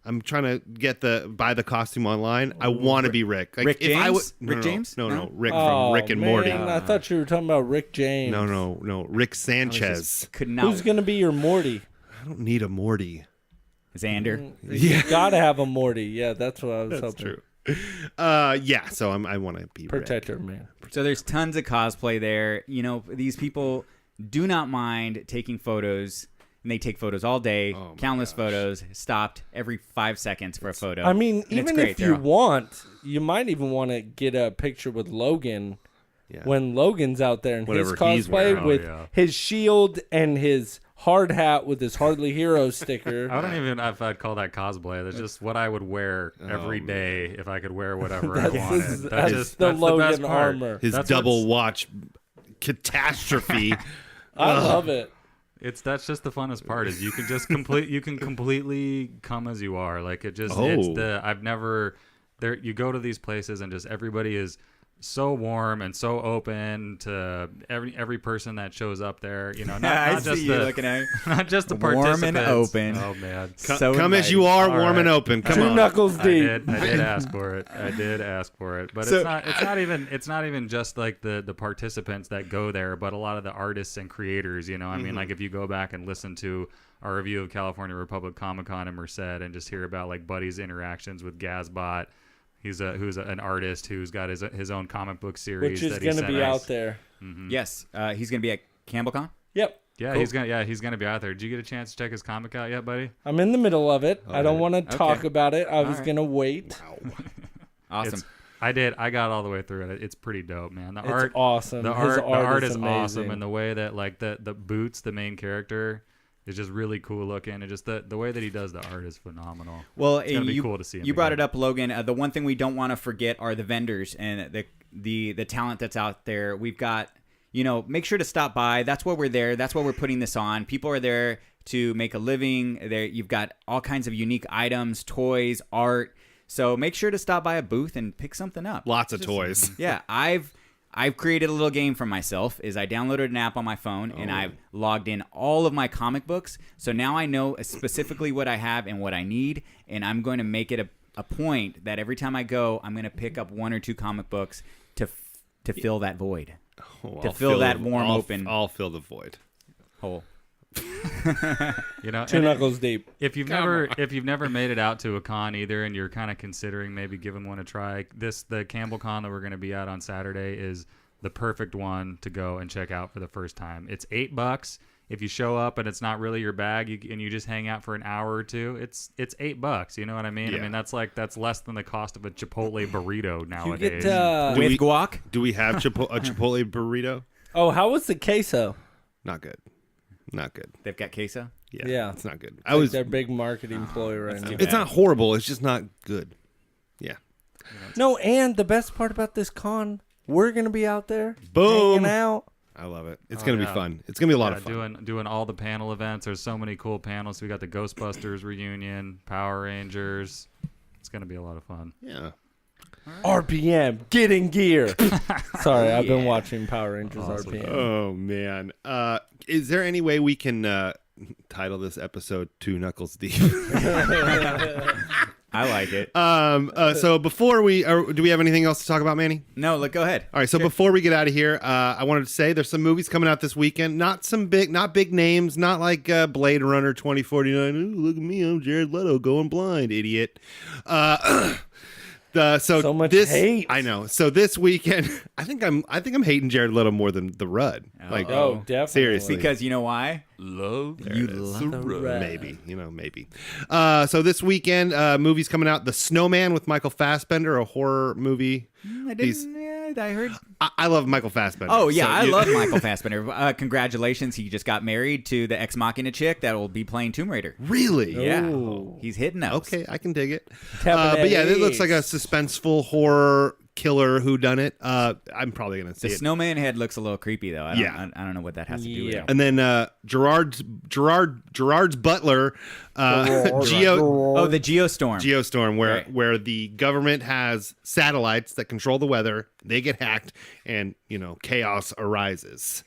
I'm trying to buy the costume online. I want to be Rick. Like, Rick if James? Rick James? No. Rick from Rick and Morty. I thought you were talking about Rick James. No. Rick Sanchez. Who's going to be your Morty? I don't need a Morty. Xander. You got to have a Morty. Yeah, that's what I was hoping. True. Yeah. So I want to be Protector, man. So there's tons of cosplay there. You know, these people do not mind taking photos. And they take photos all day, countless photos, stopped every 5 seconds for a photo. I mean, and even if you want, you might even want to get a picture with Logan when Logan's out there in Whatever his cosplay with his shield and his hard hat with his Hardly Hero sticker. I don't even know if I'd call that cosplay. That's just what I would wear every day if I could wear whatever I wanted. That's the Logan armor. His double watch catastrophe. I love it. That's just the funnest part is you can just completely come as you are. Like it's I've never there you go to these places and just everybody is so warm and so open to every person that shows up there. You know, not just the participants. Warm and open. Oh man, come as you are, warm and open. Come on. 2 knuckles deep. I did ask for it. But it's not even just like the participants that go there, but a lot of the artists and creators. You know, I mean, like if you go back and listen to our review of California Republic Comic Con in Merced and just hear about like Buddy's interactions with Gazbot. Who's an artist who's got his own comic book series, which is going to be out there. Mm-hmm. Yes, he's going to be at CampbellCon. Yep. Yeah, cool. he's gonna be out there. Did you get a chance to check his comic out yet, buddy? I'm in the middle of it. I don't want to talk about it. I was gonna wait. Wow. Awesome. I did. I got all the way through it. It's pretty dope, man. The it's art, awesome. The art is amazing. awesome, and the way that like the Boots, the main character, is just really cool looking, and just the way that he does the art is phenomenal. Well, it's gonna be cool to see him. You brought it up, Logan. The one thing we don't want to forget are the vendors and the talent that's out there. We've got, make sure to stop by. That's why we're there. That's why we're putting this on. People are there to make a living. There, you've got all kinds of unique items, toys, art. So make sure to stop by a booth and pick something up. Lots of toys. Yeah, I've created a little game for myself. I downloaded an app on my phone and I've logged in all of my comic books. So now I know specifically what I have and what I need, and I'm going to make it a point that every time I go, I'm going to pick up 1 or 2 comic books to fill that void, to fill that warm open. I'll fill the void hole. 2 knuckles deep. If you've never made it out to a con either, and you're kind of considering maybe giving one a try, the Campbell Con that we're going to be at on Saturday is the perfect one to go and check out for the first time. It's $8 if you show up and it's not really your bag, and you just hang out for an hour or two. It's $8. You know what I mean? Yeah. I mean that's less than the cost of a Chipotle burrito nowadays. With guac? Do we have a Chipotle burrito? Oh, how was the queso? Not good. They've got queso? Yeah. It's not good. It's their big marketing ploy right now. It's not horrible. It's just not good. Yeah. No, and the best part about this con, we're going to be out there Boom. hanging out. I love it. It's going to be fun. It's going to be a lot of fun. Doing all the panel events. There's so many cool panels. We got the Ghostbusters reunion, Power Rangers. It's going to be a lot of fun. Yeah. RPM, get in gear. Sorry, I've been watching Power Rangers RPM. Oh, man. Is there any way we can title this episode 2 Knuckles Deep? I like it. So before do we have anything else to talk about, Manny? No, go ahead. All right. So before we get out of here, I wanted to say there's some movies coming out this weekend. Not big names. Not like Blade Runner 2049. Ooh, look at me, I'm Jared Leto going blind, idiot. So much hate. I know. So this weekend, I think I'm hating Jared Leto more than the Rudd. Definitely. Seriously. Because you know why? Love the Rudd. Maybe. So this weekend, movies coming out. The Snowman with Michael Fassbender, a horror movie. I heard. I love Michael Fassbender. Oh yeah, I love Michael Fassbender. Congratulations, he just got married to the Ex Machina chick that will be playing Tomb Raider. Really? Yeah. Ooh. He's hitting those. Okay, I can dig it. But yeah, it looks like a suspenseful horror killer whodunit. I'm probably gonna see the it. snowman head looks a little creepy though. I don't know what that has to do with it. And then Gerard's butler, the Geostorm. Where the government has satellites that control the weather. They get hacked, and chaos arises.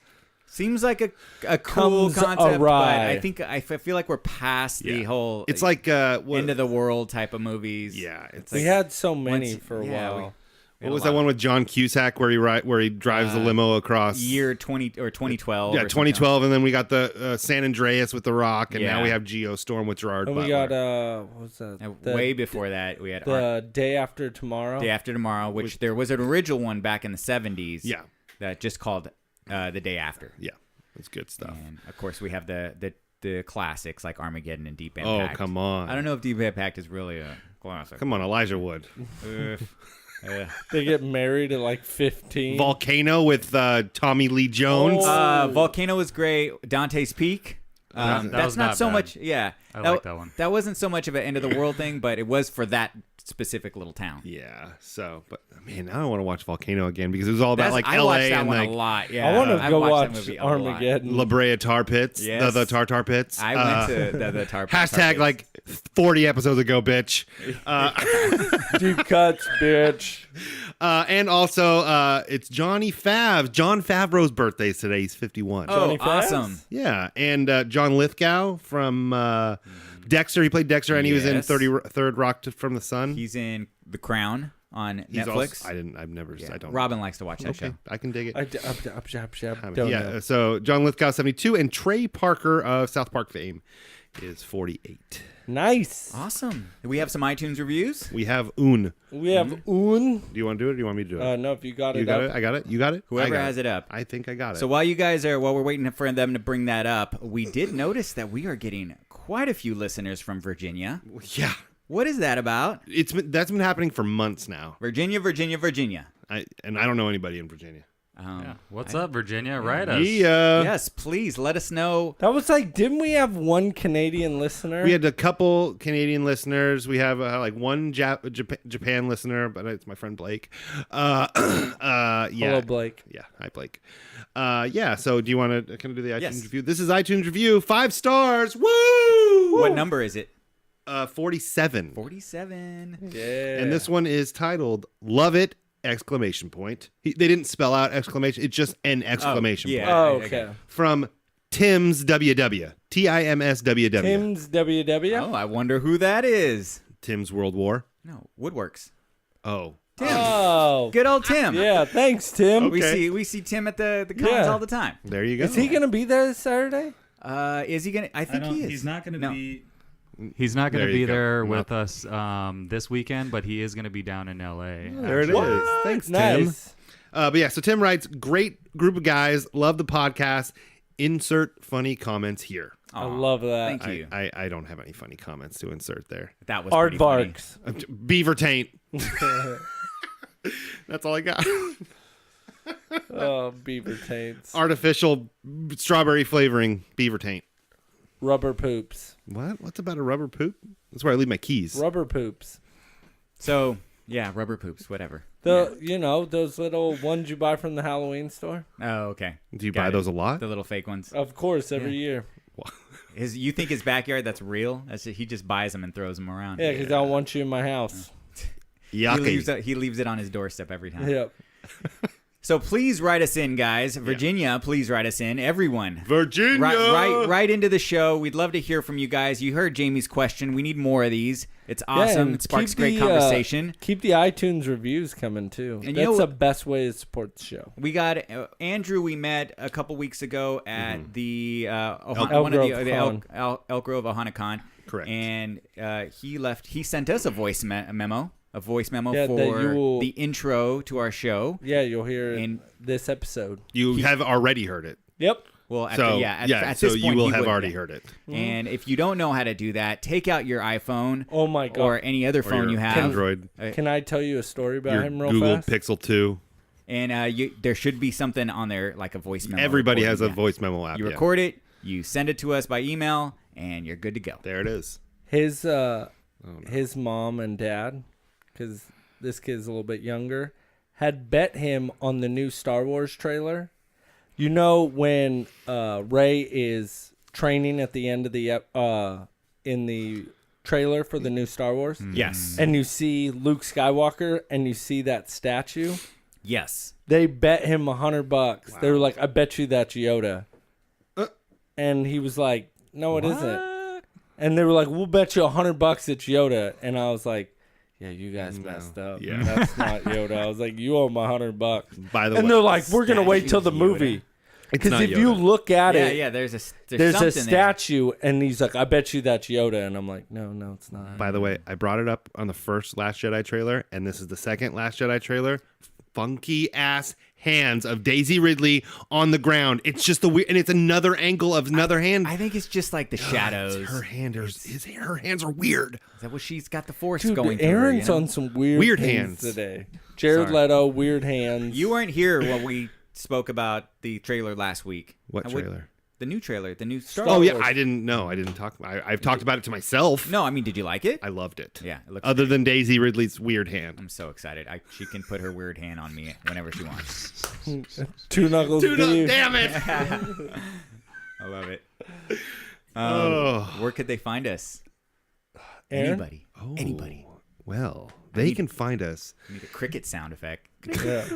Seems like a cool concept, but I feel like we're past the whole. It's like end of the world type of movies. Yeah, it's we had so many for a while. What was that one with John Cusack where he drives the limo across? Year 2012. Yeah, 2012, and then we got the San Andreas with The Rock, and now we have Geostorm with Gerard Butler. We got what's that? Way before that, we had the Day After Tomorrow. Day After Tomorrow, which there was an original one back in the 70s. Yeah, that just called The Day After. Yeah, that's good stuff. And of course, we have the classics like Armageddon and Deep Impact. Oh, come on! I don't know if Deep Impact is really a classic. Come on, Elijah Wood. They get married at like 15. Volcano with Tommy Lee Jones. Volcano was great. Dante's Peak. That's not so much. Yeah, I like that one. That wasn't so much of an end of the world thing, but it was for that specific little town. Yeah. So, but man, I don't want to watch Volcano again because it was all about like I LA watched that and one like a lot. Yeah, I want to go watch that movie Armageddon. La Brea Tar Pits. Yes. The Tartar Pits. I went to the Tar Pits. Hashtag like 40 episodes ago, bitch. Deep cuts, bitch. And also, it's John Favreau's birthday today. He's 51. Oh, Johnny awesome. Faz? Yeah, and John Lithgow from Dexter. He played Dexter, and he was in Yes. 33rd Rock from the Sun. He's in The Crown on He's Netflix. Also, I've never. I don't. Robin likes to watch that Okay, show. I can dig it. Don't yeah. know. So John Lithgow 72, and Trey Parker of South Park fame is 48. Nice. Awesome. We have some iTunes reviews. We have Un. We have Un. Do you want to do it? Or do you want me to do it? No, if you got You it got up. it. I got it. You got it. Whoever I got has it up. I think I got it. So while we're waiting for them to bring that up, we did notice that we are getting quite a few listeners from Virginia. yeah, What is that about? that's been happening for months now. Virginia. I don't know anybody in Virginia. Yeah. What's up, Virginia? Write us. Yeah. Yes, please let us know. That was like, didn't we have one Canadian listener? We had a couple Canadian listeners. We have like one Japan listener, but it's my friend Blake. Yeah. Hello, Blake. Yeah. Hi, Blake. Yeah. So do you want to kind of do the iTunes Yes. review? This is iTunes review. 5 stars. Woo! What number is it? 47. 47. Yeah. And this one is titled "Love It!" Exclamation point. They didn't spell out exclamation. It's just an exclamation yeah. point. Oh, Okay. okay. From Tim's WW. Tim's WW. Tim's WW. Oh, I wonder who that is. Tim's World War. No, Woodworks. Oh. Tim. Oh. Good old Tim. Yeah, thanks, Tim. We see Tim at the cons Yeah. all the time. There you go. Is he going to be there this Saturday? Is he gonna? I think he is. He's not going to No. be. He's not going There to you be go. there No. with us this weekend, but he is going to be down in L.A. There it is. What? Thanks, Nice. Tim. But yeah, so Tim writes, great group of guys. Love the podcast. Insert funny comments here. I love that. Thank you. I don't have any funny comments to insert there. That was Art pretty funny. barks. Beaver taint. That's all I got. Oh, beaver taints. Artificial strawberry flavoring beaver taint. Rubber poops. What? What's about a rubber poop? That's where I leave my keys. Rubber poops. So yeah, rubber poops, whatever. You know, those little ones you buy from the Halloween store? Oh, okay. Do you Got buy it. those a lot? The little fake ones. Of course, every year. You think his backyard that's real? He just buys them and throws them around. Yeah, because I don't want you in my house. Yucky. He leaves it on his doorstep every time. Yep. So please write us in, guys. Virginia, please write us in. Everyone. Virginia. Right into the show. We'd love to hear from you guys. You heard Jamie's question. We need more of these. It's awesome. and It sparks keep great the, conversation. Keep the iTunes reviews coming, too. And That's you know the what- best way to support the show. We got Andrew. We met a couple weeks ago at the Elk one of Grove the Con. Elk Grove OhanaCon. Correct. And he sent us a voice memo. A voice memo Yeah, that for you will- the intro to our show. Yeah, you'll hear it And- this episode. You have already heard it. Yep. Well, at So at so this you point, will he have would- already heard it. And if you don't know how to do that, take out your iPhone Oh, my God. or any other phone Or you your have. Android. Can I tell you a story about Your him real Google fast? Pixel 2. And there should be something on there like a voice memo. Everybody has a recording. voice memo app. You yeah. record it, you send it to us by email, and you're good to go. There it is. His his mom and dad, because this kid's a little bit younger, had bet him on the new Star Wars trailer. You know when Rey is training at the end of the in the trailer for the new Star Wars, Yes. and you see Luke Skywalker and you see that statue. Yes. They bet him $100. They were like, "I bet you that's Yoda," and he was like, "No, it isn't." And they were like, "We'll bet you $100 it's Yoda," and I was like, yeah, you guys messed up. Yeah. That's not Yoda. I was like, you owe him $100. By the way, and they're like, we're gonna wait till the movie. Because if you look at it, there's a statue, and he's like, I bet you that's Yoda, and I'm like, no, it's not. By the way, I brought it up on the first Last Jedi trailer, and this is the second Last Jedi trailer. Funky ass hands of Daisy Ridley on the ground. It's just and it's another angle of another hand. I think it's just like the shadows. Her hands are weird. Is that what she's got the force Dude, going through? Aaron's on some weird hands today. Jared Leto, weird hands. You weren't here when we spoke about the trailer last week. What trailer? The new trailer, the new Star Wars. Wars. I didn't know. I didn't talk. I've talked about it to myself. No, I mean, did you like it? I loved it. Yeah. It looks Other great. than Daisy Ridley's weird hand. I'm so excited. She can put her weird hand on me whenever she wants. Two knuckles. Damn it! I love it. Oh. Where could they find us? Aaron? Anybody. Well, they can find us. I need a cricket sound effect. Yeah.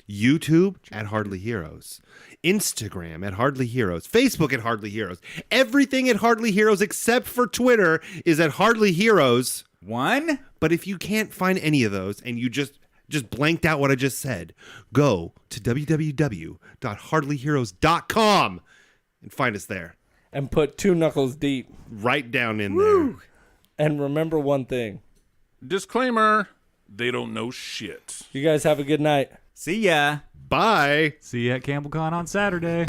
YouTube at Hardly Heroes, Instagram at Hardly Heroes, Facebook at Hardly Heroes. Everything at Hardly Heroes except for Twitter is at Hardly Heroes. One? But if you can't find any of those and you just blanked out what I just said, go to www.hardlyheroes.com and find us there. And put two knuckles deep. Right down in there. And remember one thing. Disclaimer, they don't know shit. You guys have a good night. See ya. Bye. See you at CampbellCon on Saturday.